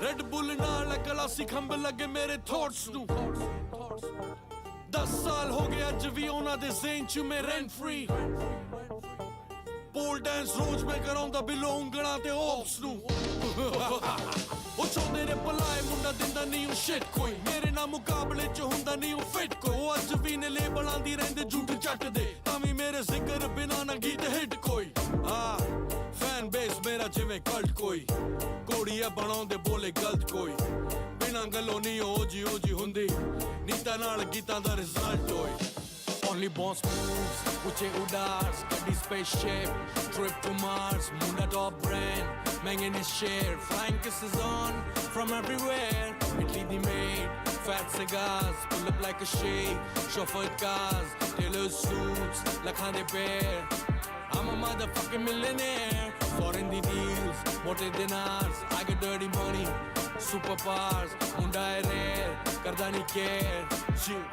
red ਬੁੱਲ ਨਾਲ ਗਲਾਸੀ ਖੰਭ ਲੱਗੇ ਮੇਰੇ thoughts ਨੂੰ। 10 ਸਾਲ ਹੋ ਗਏ ਅੱਜ ਵੀ ਉਹਨਾਂ ਦੇ ਜ਼ੇਨ ਚ ਮੈਂ ਰੈਂਟ ਫ੍ਰੀ, ਪੋਲ ਡਾਂਸ ਰੋਜ਼ ਮੈਂ ਕਰਾਉਂਦਾ ਬਿਲੋ ਉਂਗਲਾਂ ਤੇ ਓਪਸ ਨੂੰ। ਉਹ ਚਾਹੁੰਦੇ ਨੇ ਭਲਾਏ ਮੁੰਡਾ ਦਿੰਦਾ ਨਹੀਂ ਉਹ ਸ਼ਿਟ ਕੋਈ, ਮੇਰੇ ਨਾਲ ਮੁਕਾਬਲੇ ਚ ਹੁੰਦਾ ਨਹੀਂ ਉਹ ਫਿੱਟ ਕੋਈ। ਉਹ ਅੱਜ ਵੀ ਨੇ ਲੇਬਲਾਂ ਦੀ ਰਹਿੰਦੇ ਝੂਠ ਚੱਟਦੇ, ਤਾਂ ਵੀ ਮੇਰੇ ਜ਼ਿਕਰ ਬਿਨਾਂ ਨਾ ਗੀਤ ਹਿੱਟ ਕੋਈ। ਫੈਨ ਬੇਸ ਮੇਰਾ ਜਿਵੇਂ ਕਲਟ ਕੋਈ, ਕੋੜੀਆ ਬਣਾਉਂਦੇ ਬੋਲੇ ਗਲਤ ਕੋਈ, ਬਿਨਾਂ ਗੱਲੋਂ ਨਹੀਂ ਉਹ ਜੀ ਹੁੰਦੀ, ਨੀਤਾਂ ਨਾਲ ਗੀਤਾਂ ਦਾ ਰਿਜ਼ਲਟ ਹੋਏ। Only boss moves, uche udars, gaddi spaceship, trip to Mars, Muna top brand, mangin his share, flying kisses on from everywhere. Italy the maid, fat cigars, pull up like a shade, chauffeured cars, tailor suits, lakhande pair. I'm a motherfucking millionaire. Foreign the deals, motor dinars, I got dirty money, superpowers, Hyundai rare, kardani care.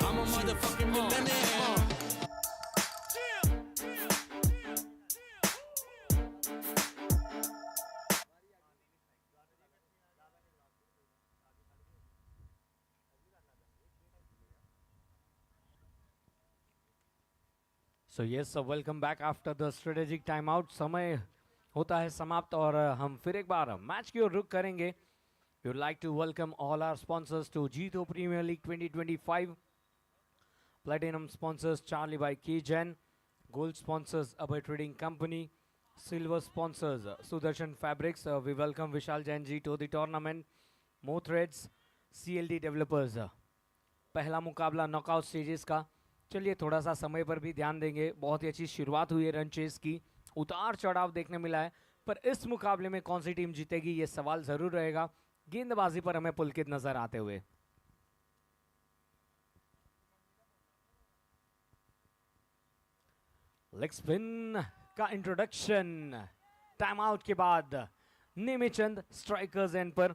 I'm a motherfucking millionaire. So yes, welcome back after the strategic time out. समय होता है समाप्त और हम फिर एक बार match की ओर रुख करेंगे। We would like to welcome all our sponsors to Jito premier league 2025। Platinum sponsors Charlie by K Jain, gold sponsors Abhay trading company, silver sponsors Sudarshan fabrics. We welcome Vishal Jain ji to the tournament. More threads, CLD developers. पहला मुकाबला knockout stages का। चलिए थोड़ा सा समय पर भी ध्यान देंगे। बहुत ही अच्छी शुरुआत हुई है रन चेस की, उतार चढ़ाव देखने मिला है, पर इस मुकाबले में कौन सी टीम जीतेगी ये सवाल जरूर रहेगा। गेंदबाजी पर हमें पुलकित नजर आते हुए। लेग स्पिन का इंट्रोडक्शन टाइम आउट के बाद नेमिचंद स्ट्राइकर्स एंड पर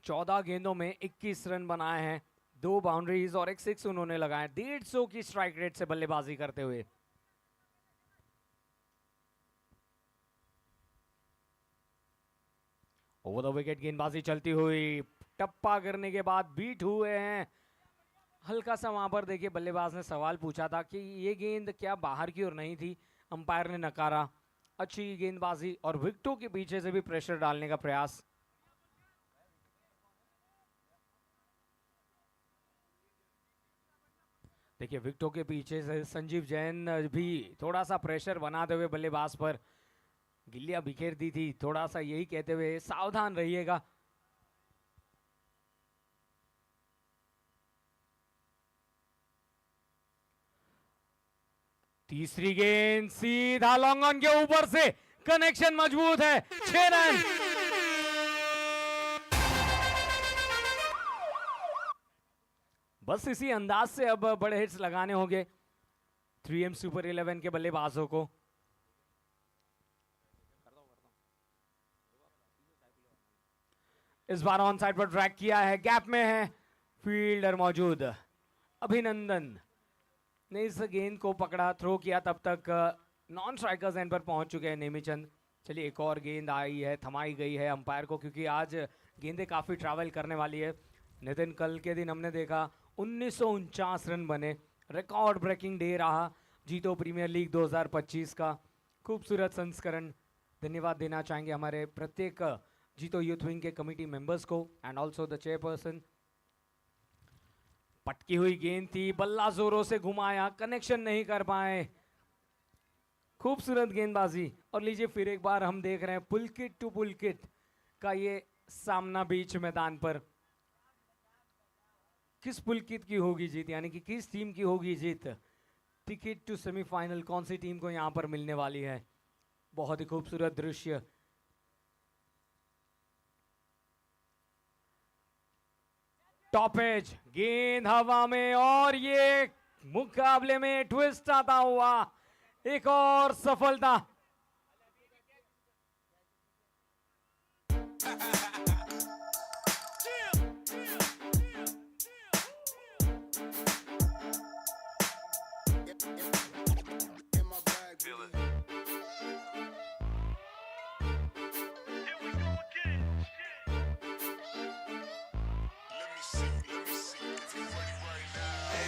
14 गेंदों में 21 रन बनाए हैं, 2 बाउंड्रीज और एक 6 उन्होंने लगाए। 150 की स्ट्राइक रेट से बल्लेबाजी करते हुए। ओवर द विकेट गेंदबाजी चलती हुई, टप्पा करने के बाद बीट हुए हैं। हल्का सा वहां पर देखिए बल्लेबाज ने सवाल पूछा था कि ये गेंद क्या बाहर की ओर नहीं थी, अंपायर ने नकारा। अच्छी गेंदबाजी और विकेटों के पीछे से भी प्रेशर डालने का प्रयास। देखिए विकेटों के पीछे से संजीव जैन भी थोड़ा सा प्रेशर बनाते हुए बल्लेबाज पर गिल्लियां बिखेर दी थी, थोड़ा सा यही कहते हुए सावधान रहिएगा। तीसरी गेंद सीधा लॉन्ग ऑन के ऊपर से, कनेक्शन मजबूत है, 6 रन। बस इसी अंदाज से अब बड़े हिट्स लगाने होंगे 3M सुपर 11 के बल्लेबाजों को। इस बार ऑन साइड पर ट्रैक किया है, गैप में है, फील्डर मौजूद। अभिनंदन ने इस गेंद को पकड़ा, थ्रो किया, तब तक नॉन स्ट्राइकर्स एंड पर पहुंच चुके हैं नेमिचंद। चलिए एक और गेंद आई है, थमाई गई है अंपायर को, क्योंकि आज गेंदें काफी ट्रैवल करने वाली है। नितिन कल के दिन हमने देखा 1949 रन बने, रिकॉर्ड ब्रेकिंग डे रहा जीतो प्रीमियर लीग 2025 का। खूबसूरत संस्करण। धन्यवाद देना चाहेंगे हमारे प्रत्येक जीतो यूथ विंग के कमेटी मेंबर्स को एंड ऑल्सो द चेयरपर्सन। पटकी हुई गेंद थी, बल्ला जोरों से घुमाया, कनेक्शन नहीं कर पाए। खूबसूरत गेंदबाजी। और लीजिए फिर एक बार हम देख रहे हैं पुलकित टू पुलकित का ये सामना बीच मैदान पर। किस पुलकित की होगी जीत, यानी कि किस टीम की होगी जीत। टिकट टू सेमीफाइनल कौन सी टीम को यहां पर मिलने वाली है। बहुत ही खूबसूरत दृश्य। टॉप एज, गेंद हवा में और ये मुकाबले में ट्विस्ट आता हुआ, एक और सफलता।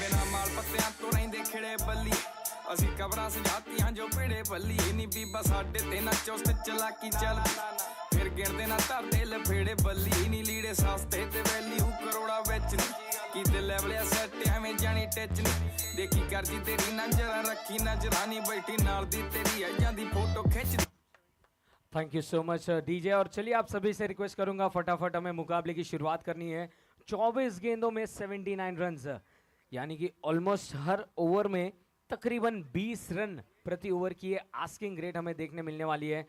बिना माल पत्तियां तो रहिंदे खिड़े बल्ली, असी कबरां सजातियां जो पिड़े बल्ली। नी बीबा साडे ते ना चुस्त चलाकी चलदी, फिर गिरदे ना धरदे लफेड़े बल्ली। नी लीड़े सस्ते ते वैल्यू करोड़ा विच नी, कीते लेवलिया सेट एवें जानी टच नी। देखी करजी तेरी नजरां, रखी नजरां नी, बैठी नाल दी तेरी अजां दी फोटो खिंच। Thank you so much DJ. और चलिए आप सभी से रिक्वेस्ट करूंगा फटाफट हमें मुकाबले की शुरुआत करनी है। 24 गेंदों में 79 रन्स, यानी कि ऑलमोस्ट हर ओवर में तकरीबन 20 रन प्रति ओवर की आस्किंग रेट हमें देखने मिलने वाली है।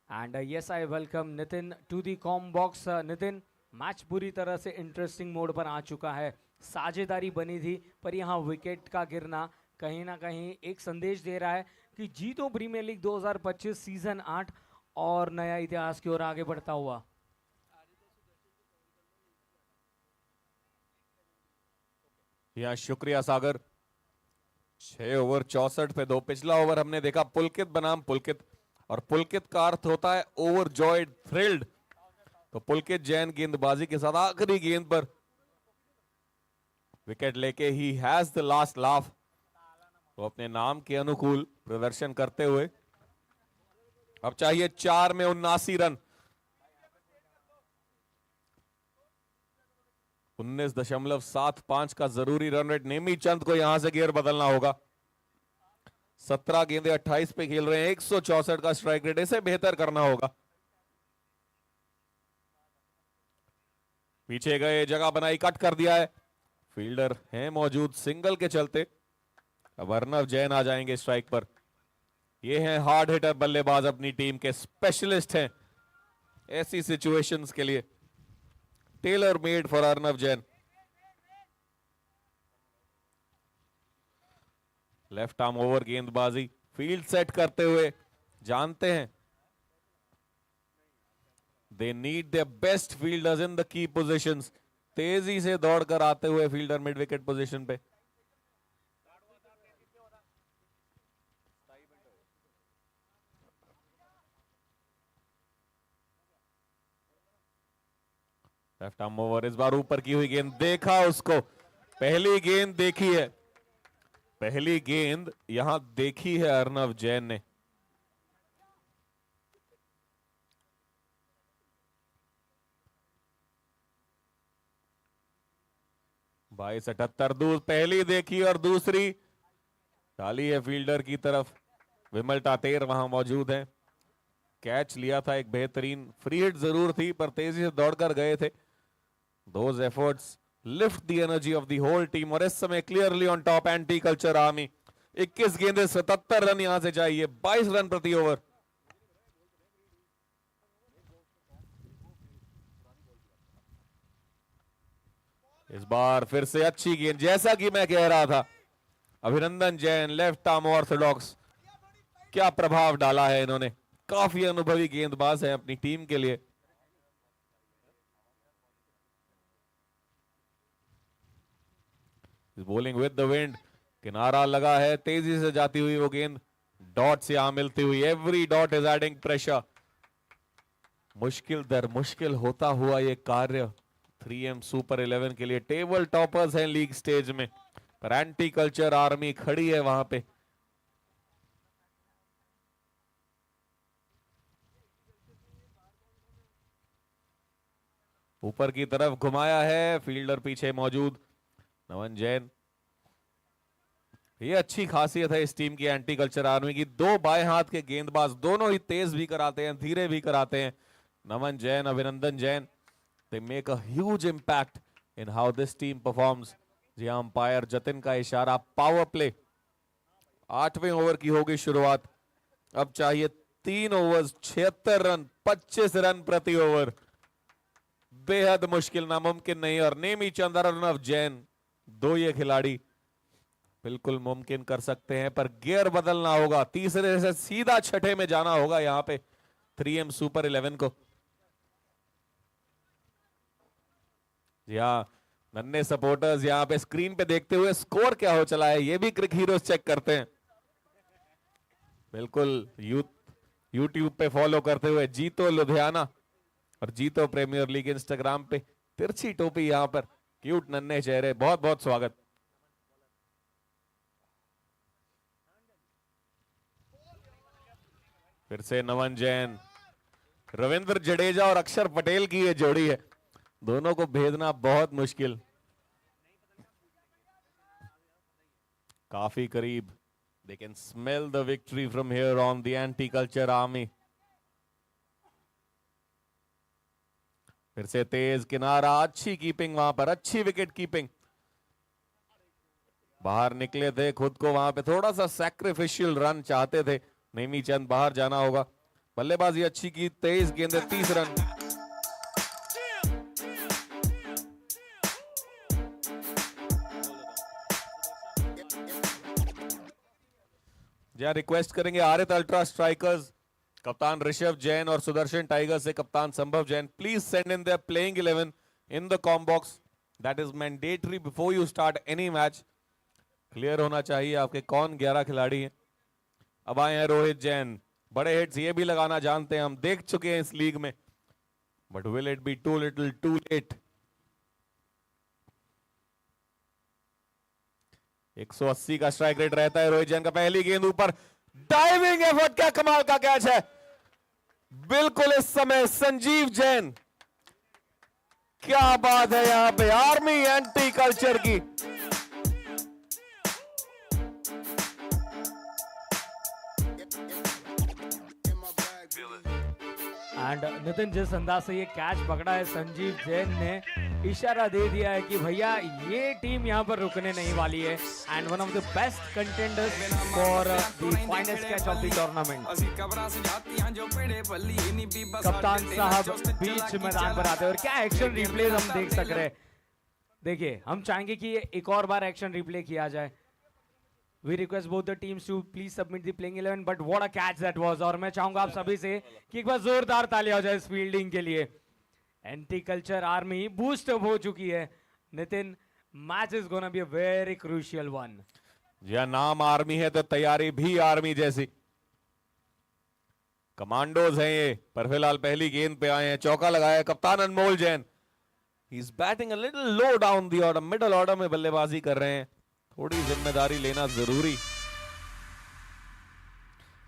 And yes I welcome Nitin to the comm box. Nitin, match पूरी तरह से इंटरेस्टिंग मोड पर आ चुका है। साझेदारी बनी थी, पर यहाँ विकेट का गिरना कहीं ना कहीं एक संदेश दे रहा है कि जीतो प्रीमियर लीग 2025 सीजन 8 और नया इतिहास की ओर आगे बढ़ता हुआ। यहाँ शुक्रिया सागर। 6 ओवर 64 पे 2। पिछला ओवर हमने देखा पुलकित बनाम पुलकित, और पुलकित का अर्थ होता है ओवर जॉयड, थ्रिल्ड। तो पुलकित जैन गेंदबाजी के साथ आखिरी गेंद पर विकेट लेके he has the last laugh. तो अपने नाम के अनुकूल प्रदर्शन करते हुए अब चाहिए 4 में 79 रन। 19.75 का जरूरी रन रेट। नेमी चंद को यहां से गियर बदलना होगा। 17 गेंदे 28 पे खेल रहे हैं, 164 का स्ट्राइक रेट, इसे बेहतर करना होगा। पीछे गए, जगह बनाई, कट कर दिया है, फील्डर है मौजूद सिंगल के चलते। अब अर्नव जैन आ जाएंगे स्ट्राइक पर। ये हैं हार्ड हिटर बल्लेबाज, अपनी टीम के स्पेशलिस्ट हैं ऐसी सिचुएशंस के लिए। Tailor made for Arnav Jain. Left arm over गेंदबाजी, फील्ड सेट करते हुए जानते हैं they need the best fielders in the key positions. तेजी से दौड़कर आते हुए फील्डर मिड विकेट पोजीशन पे। लेफ्ट आर्म ओवर, इस बार ऊपर की हुई गेंद, देखा उसको। पहली गेंद देखी है, पहली गेंद यहां देखी है अर्नव जैन ने। 22-78 दूर, पहली देखी और दूसरी डाली है फील्डर की तरफ। विमल टाटेर वहां मौजूद है। कैच लिया था, एक बेहतरीन फ्री हिट जरूर थी पर तेजी से दौड़कर गए थे। Those efforts lift the energy of the whole team। और इस समय clearly on top anti culture army. 21 गेंदे 77 रन यहां से चाहिए, 22 रन प्रति ओवर। इस बार फिर से अच्छी गेंद, जैसा कि मैं कह रहा था। अभिनंदन जैन, लेफ्ट आर्म ऑर्थोडॉक्स, क्या प्रभाव डाला है इन्होंने। काफी अनुभवी गेंदबाज है अपनी टीम के लिए। बॉलिंग विद द विंड, किनारा लगा है, तेजी से जाती हुई वो गेंद डॉट से यहां मिलती हुई। Every dot is adding pressure. मुश्किल दर मुश्किल होता हुआ ये कार्य 3M सुपर 11 के लिए। टेबल टॉपर्स हैं लीग स्टेज में, पर एंटी कल्चर आर्मी खड़ी है वहां पे। ऊपर की तरफ घुमाया है, फील्डर पीछे मौजूद नवन जैन। ये अच्छी खासियत है इस टीम की, एंटी कल्चर आर्मी की। दो बाएं हाथ के गेंदबाज, दोनों ही तेज भी कराते हैं, धीरे भी कराते हैं। नवन जैन, अभिनंदन Jain, they make a huge impact in how this team performs। जी अंपायर जतिन का इशारा, पावर प्ले। 8वें ओवर की होगी शुरुआत। अब चाहिए 3 ओवर्स 76 रन, 25 रन प्रति ओवर। बेहद मुश्किल, नामुमकिन नहीं। और नेमी चंद, अर्नव जैन, दो ये खिलाड़ी बिल्कुल मुमकिन कर सकते हैं, पर गियर बदलना होगा। तीसरे से सीधा छठे में जाना होगा यहां पे 3M सुपर 11 को। जी हाँ, नन्हे सपोर्टर्स यहां पे स्क्रीन पे देखते हुए स्कोर क्या हो चला है ये भी क्रिक हीरोज चेक करते हैं। बिल्कुल यूट्यूब पे फॉलो करते हुए जीतो लुधियाना और जीतो प्रीमियर लीग इंस्टाग्राम पे। तिरछी टोपी यहां पर, क्यूट नन्हे चेहरे, बहुत बहुत स्वागत। फिर से नवन जैन, रविंद्र जडेजा और अक्षर पटेल की ये जोड़ी है, दोनों को भेदना बहुत मुश्किल। काफी करीब। They can smell the victory from here on, the anti-culture army। फिर से तेज किनारा, अच्छी कीपिंग वहां पर, अच्छी विकेट कीपिंग। बाहर निकले थे, खुद को वहां पे थोड़ा सा सैक्रिफिशियल रन चाहते थे। नेमी चंद, बाहर जाना होगा। बल्लेबाजी अच्छी की, 23 गेंदे 30 रन। जहां रिक्वेस्ट करेंगे आरित अल्ट्रा स्ट्राइकर्स, कप्तान ऋषभ जैन और सुदर्शन टाइगर से कप्तान संभव Jain, please send in their playing 11 in the comm box. That is mandatory before you start any match. Clear होना चाहिए आपके कौन 11 खिलाड़ी हैं। अब आए हैं रोहित जैन, बड़े हिट्स ये भी लगाना जानते हैं, हम देख चुके हैं इस लीग में, but will it be too little too late. 180 का स्ट्राइक रेट रहता है रोहित जैन का। पहली गेंद ऊपर, डाइविंग एफर्ट, क्या कमाल का कैच है। बिल्कुल इस समय संजीव जैन, क्या बात है यहां पे आर्मी एंटी कल्चर की। एंड नितिन, जिस अंदाज से ये कैच पकड़ा है संजीव जैन ने, इशारा दे दिया है कि भैया ये टीम यहाँ पर रुकने नहीं वाली है। And one of the best contenders for the finest catch of the tournament. कप्तान साहब बीच मैदान पर आते हैं और क्या एक्शन रिप्लेज हम देख सक रहे हैं। देखिए, हम चाहेंगे कि एक और बार एक्शन रिप्ले किया जाए। We request both the teams to please submit the playing 11, but what a catch that was। और मैं चाहूंगा आप सभी से कि एक बार जोरदार तालियां हो जाए इस फील्डिंग के लिए। Anti culture army boost up हो चुकी है। Nitin, match is gonna be a very crucial one. जी हाँ, नाम आर्मी है तो तैयारी भी आर्मी जैसी। कमांडोज हैं ये, पर फिलहाल पहली गेंद पे आए हैं। चौका लगाया है कप्तान Anmol Jain. He is batting a little low down the order, middle order में बल्लेबाजी कर रहे हैं। थोड़ी जिम्मेदारी लेना जरूरी।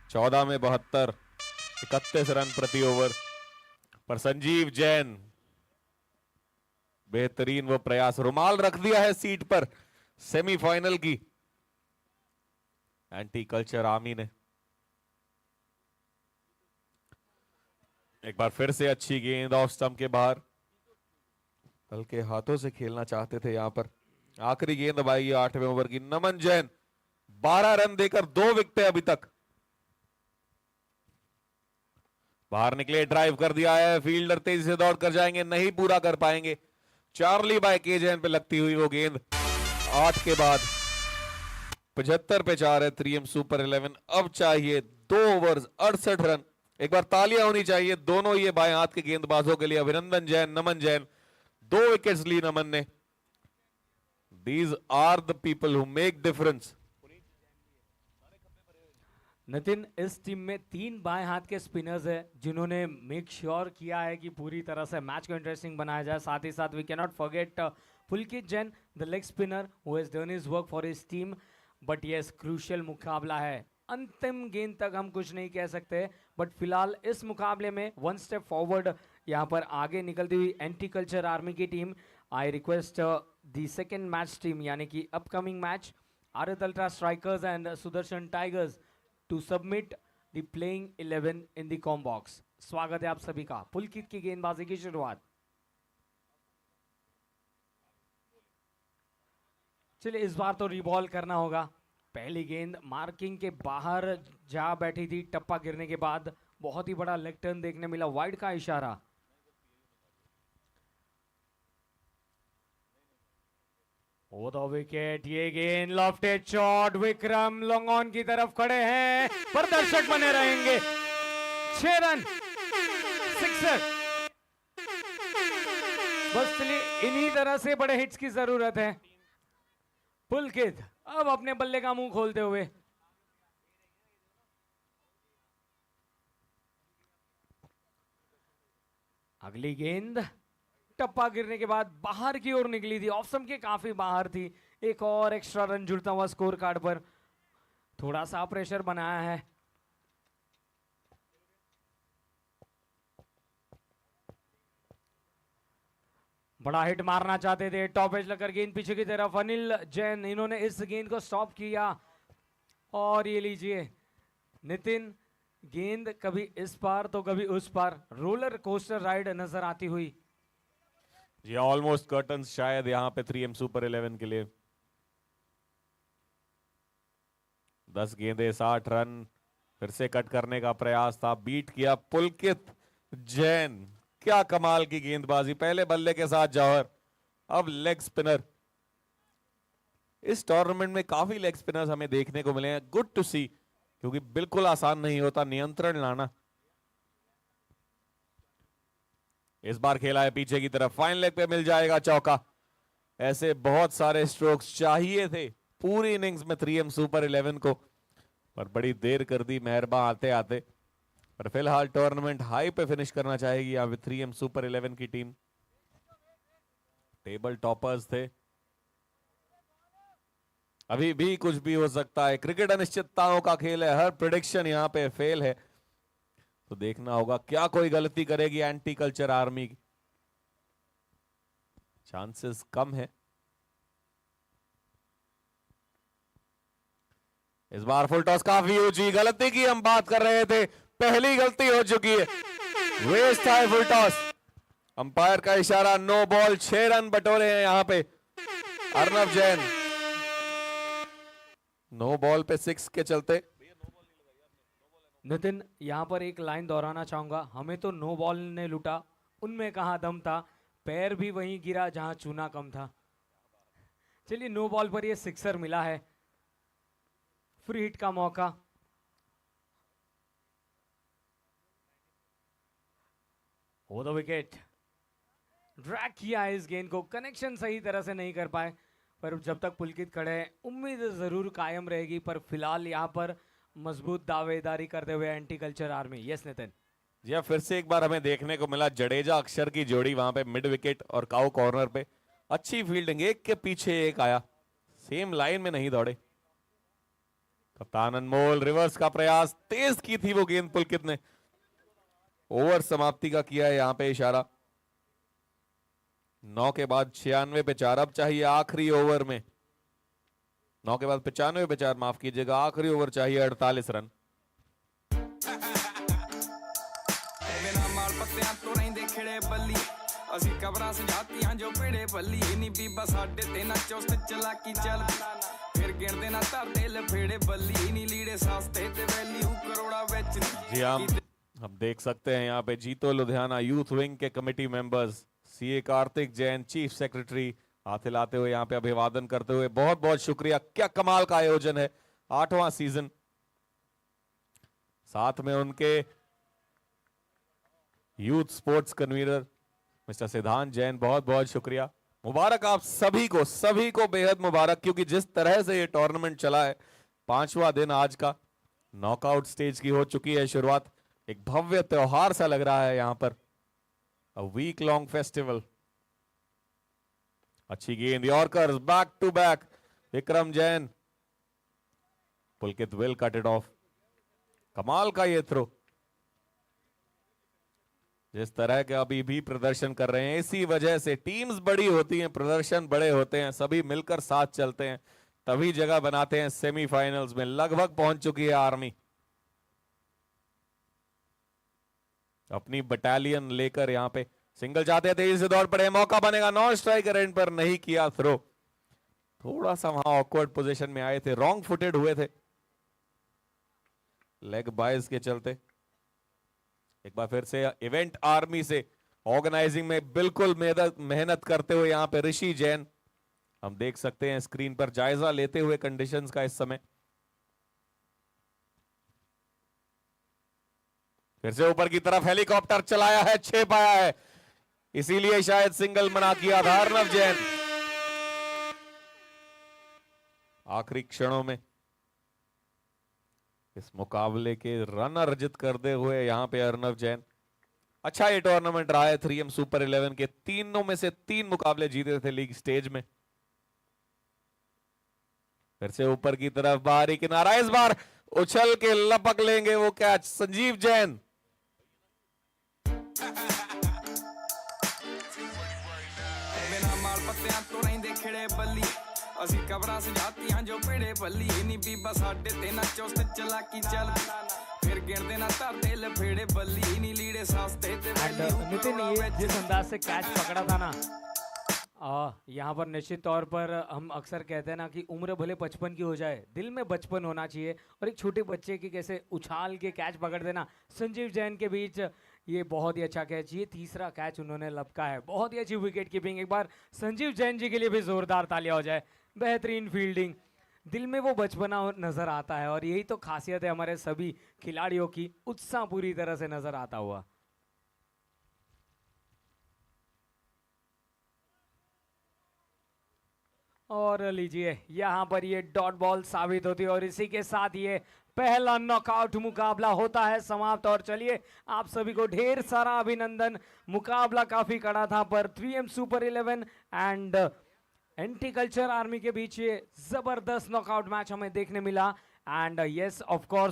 14 में 72, 31 रन प्रति ओवर। पर संजीव जैन, बेहतरीन वो प्रयास, रुमाल रख दिया है सीट पर सेमीफाइनल की एंटी कल्चर आर्मी ने। एक बार फिर से अच्छी गेंद ऑफ स्टंप के बाहर, हल्के हाथों से खेलना चाहते थे यहां पर। आखिरी गेंद दबाई 8वें ओवर की। नमन जैन 12 रन देकर 2 विकेटें अभी तक। बाहर निकले, ड्राइव कर दिया है, फील्डर तेजी से दौड़ कर जाएंगे, नहीं पूरा कर पाएंगे। चार्ली बाय के जैन पे लगती हुई वो गेंद 8 के बाद 75 पे 4 है 3M सुपर 11। अब चाहिए 2 ओवर्स 68 रन। एक बार तालियां होनी चाहिए दोनों ये बाएं हाथ के गेंदबाजों के लिए। अभिनंदन जैन, नमन जैन, 2 विकेट्स ली नमन ने। These are the people who make difference। Nitin, इस टीम में 3 बाएं हाथ के स्पिनर्स हैं जिन्होंने मेक श्योर किया है कि पूरी तरह से मैच को इंटरेस्टिंग बनाया जाए। साथ ही साथ we can not forget Pulkit Jain, the leg spinner who has done his work for his team. But yes, crucial मुकाबला है। अंतिम गेंद तक हम कुछ नहीं कह सकते, बट फिलहाल इस मुकाबले में 1 स्टेप फॉरवर्ड यहाँ पर आगे निकलती हुई एंटी कल्चर आर्मी की टीम। I request the second match team, यानी कि upcoming match Aarat Ultra strikers and Sudarshan Tigers, to submit the playing 11 in the comm box. स्वागत है आप सभी का। पुलकित की गेंदबाजी की शुरुआत। चलिए, इस बार तो रिबॉल करना होगा। पहली गेंद मार्किंग के बाहर जा बैठी थी, टप्पा गिरने के बाद बहुत ही बड़ा लेग टर्न देखने मिला, वाइड का इशारा। ओ द विकेट, ये गेंद lofted shot, Vikram long on की तरफ खड़े हैं, पर दर्शक बने रहेंगे। 6 रन, सिक्सर। बस चलिए, इन्हीं तरह से बड़े हिट्स की जरूरत है। पुलकित अब अपने बल्ले का मुंह खोलते हुए। अगली गेंद टप्पा गिरने के बाद बाहर की ओर निकली थी, ऑफ स्टंप के काफी बाहर थी। एक और एक्स्ट्रा रन जुड़ता हुआ स्कोर कार्ड पर, थोड़ा सा प्रेशर बनाया है। बड़ा हिट मारना चाहते थे, टॉप एज लगकर गेंद पीछे की तरफ। अनिल जैन, इन्होंने इस गेंद को स्टॉप किया। और ये लीजिए नितिन, गेंद कभी इस पार तो कभी उस पार, रोलर कोस्टर राइड नजर आती हुई। जी, ऑलमोस्ट कर्टन्स शायद यहां पे 3M सुपर 11 के लिए। 10 गेंदे 60 रन, फिर से कट करने का प्रयास था, बीट किया पुलकित जैन। क्या कमाल की गेंदबाजी, पहले बल्ले के साथ जौहर, अब लेग स्पिनर। इस टूर्नामेंट में काफी लेग स्पिनर्स हमें देखने को मिले हैं, गुड टू सी, क्योंकि बिल्कुल आसान नहीं होता नियंत्रण लाना। इस बार खेला है पीछे की तरफ, फाइन लेग पे मिल जाएगा चौका। ऐसे बहुत सारे स्ट्रोक्स चाहिए थे पूरी इनिंग्स में 3M सुपर 11 को, पर बड़ी देर कर दी मेहरबान आते आते। पर फिलहाल टूर्नामेंट हाई पे फिनिश करना चाहेगी यहाँ पे 3M सुपर 11 की टीम। टेबल टॉपर्स थे, अभी भी कुछ भी हो सकता है, क्रिकेट अनिश्चितताओं का खेल है, हर प्रेडिक्शन यहाँ पे फेल है। तो देखना होगा क्या कोई गलती करेगी एंटी कल्चर आर्मी की, चांसेस कम है। इस बार फुल टॉस काफी ऊंची, गलती की हम बात कर रहे थे, पहली गलती हो चुकी है, वेस्ट है फुल टॉस। अंपायर का इशारा, नो बॉल, 6 रन बटोरे हैं यहां पे अर्नव जैन। नो बॉल पे 6 के चलते। नितिन यहाँ पर एक लाइन दोहराना चाहूंगा, हमें तो नो बॉल ने लूटा, उनमें कहाँ दम था, पैर भी वहीं गिरा जहां चूना कम था। चलिए नो बॉल पर ये सिक्सर मिला है, फ्री हिट का मौका। हो द विकेट, ड्रैग किया है इस गेंद को, कनेक्शन सही तरह से नहीं कर पाए, पर जब तक पुलकित खड़े हैं उम्मीद जरूर कायम रहेगी। पर फिलहाल यहाँ पर मजबूत दावेदारी करते हुए anti culture army. Yes Nitin ji, फिर से एक बार हमें देखने को मिला जडेजा अक्षर की जोड़ी वहां पे मिड विकेट और काउ कॉर्नर पे, अच्छी फील्डिंग, एक के पीछे एक आया, सेम लाइन में नहीं दौड़े। कप्तान अनमोल, रिवर्स का प्रयास, तेज की थी वो गेंद पुलकित ने, ओवर समाप्ति का किया है यहां पे इशारा। 9 के बाद 96 पे 4, अब चाहिए आखिरी ओवर में, 9 के बाद 95 पे 4, माफ कीजिएगा, आखिरी ओवर चाहिए 48 रन। बिना माल पत्तियां तो रहिंदे खिड़े बल्ली, ਅਸੀਂ ਕਬਰਾਂ ਸਜਾਤੀਆਂ ਜੋ ਪੀੜੇ ਬੱਲੀ, ਨੀ ਬੀਬਾ ਸਾਡੇ ਤੇ ਨਾ ਚੁਸਤ ਚਲਾਕੀ ਚੱਲਦੀ, ਫਿਰ ਗਿਣਦੇ ਨਾ ਧਰਦੇ ਲਫੇੜੇ ਬੱਲੀ, ਨੀ ਲੀੜੇ ਸਸਤੇ ਤੇ ਵੈਲਿਊ ਕਰੋੜਾ ਵਿੱਚ जी हम देख सकते हैं यहाँ पे जीतो लुधियाना यूथ विंग के committee members, CA Kartik Jain chief secretary हाथ हिलाते हुए यहाँ पे अभिवादन करते हुए, बहुत बहुत शुक्रिया, क्या कमाल का आयोजन है, 8वां सीजन। साथ में उनके यूथ स्पोर्ट्स कन्वीनर मिस्टर सिद्धांत जैन, बहुत बहुत शुक्रिया, मुबारक आप सभी को बेहद मुबारक, क्योंकि जिस तरह से ये टूर्नामेंट चला है, 5वां दिन आज का, नॉकआउट स्टेज की हो चुकी है शुरुआत, एक भव्य त्योहार सा लग रहा है यहां पर, अ वीक लॉन्ग फेस्टिवल। अच्छी गेंद, yorkers back to back, Vikram Jain, Pulkit will cut it off, कमाल का ये थ्रो, जिस तरह के अभी भी प्रदर्शन कर रहे हैं, इसी वजह से टीम्स बड़ी होती हैं, प्रदर्शन बड़े होते हैं, सभी मिलकर साथ चलते हैं, तभी जगह बनाते हैं सेमीफाइनल्स में। लगभग पहुंच चुकी है आर्मी, अपनी बटालियन लेकर यहाँ पे सिंगल चाहते हैं, तेजी से दौड़ पड़े, मौका बनेगा, नॉन स्ट्राइकर एंड पर नहीं किया थ्रो, थोड़ा सा वहां ऑकवर्ड पोजीशन में आए थे, रॉन्ग फुटेड हुए थे लेग बाइज के चलते। एक बार फिर से इवेंट आर्मी से ऑर्गेनाइजिंग में बिल्कुल मेहनत करते हुए यहाँ पे ऋषि जैन, हम देख सकते हैं स्क्रीन पर जायजा लेते हुए कंडीशंस का इस समय। फिर से ऊपर की तरफ हेलीकॉप्टर चलाया है, 6 पाया है, इसीलिए शायद सिंगल मना किया था अर्नव जैन। आखिरी क्षणों में इस मुकाबले के रन अर्जित करते हुए यहां पे अर्नव जैन, अच्छा ये टूर्नामेंट रहा है 3M सुपर 11 के, तीनों में से 3 मुकाबले जीते थे लीग स्टेज में। फिर से ऊपर की तरफ बाहरी किनारा, इस बार उछल के लपक लेंगे वो कैच, संजीव जैन। बिना माल पत्तियां तो रहिंदे खिड़े बल्ली, ਅਸੀਂ ਕਬਰਾਂ ਸਜਾਤੀਆਂ ਜੋ ਪੀੜੇ ਬੱਲੀ, ਨੀ ਬੀਬਾ ਸਾਡੇ ਤੇ ਨਾ ਚੁਸਤ ਚਲਾਕੀ ਚੱਲਦੀ, ਫਿਰ ਗਿਣਦੇ ਨਾ ਧਰਦੇ ਲਫੇੜੇ ਬੱਲੀ, ਨੀ ਲੀੜੇ ਸਸਤੇ ਤੇ ਵੈਲਿਊ नितिन ये जिस अंदाज से कैच पकड़ा था ना, यहाँ पर निश्चित तौर पर हम अक्सर कहते हैं ना कि उम्र भले 55 की हो जाए, दिल में बचपन होना चाहिए, और एक छोटे बच्चे की कैसे उछाल के कैच पकड़ देना, संजीव जैन के बीच ये बहुत ही अच्छा कैच, ये तीसरा कैच उन्होंने लपका है, बहुत ही अच्छी विकेट कीपिंग। एक बार संजीव जैन जी के लिए भी जोरदार तालियां हो जाए, बेहतरीन फील्डिंग, दिल में वो बचपना नजर आता है, और यही तो खासियत है हमारे सभी खिलाड़ियों की, उत्साह पूरी तरह से नजर आता हुआ। और लीजिए यहाँ पर ये डॉट बॉल साबित होती है, और इसी के साथ ये पहला नॉकआउट मुकाबला होता है समाप्त। और चलिए आप सभी को ढेर सारा अभिनंदन, मुकाबला काफी कड़ा था, पर 3M super 11 and anti culture army के बीच ये जबरदस्त नॉकआउट मैच हमें देखने मिला एंड यस ऑफ कोर्स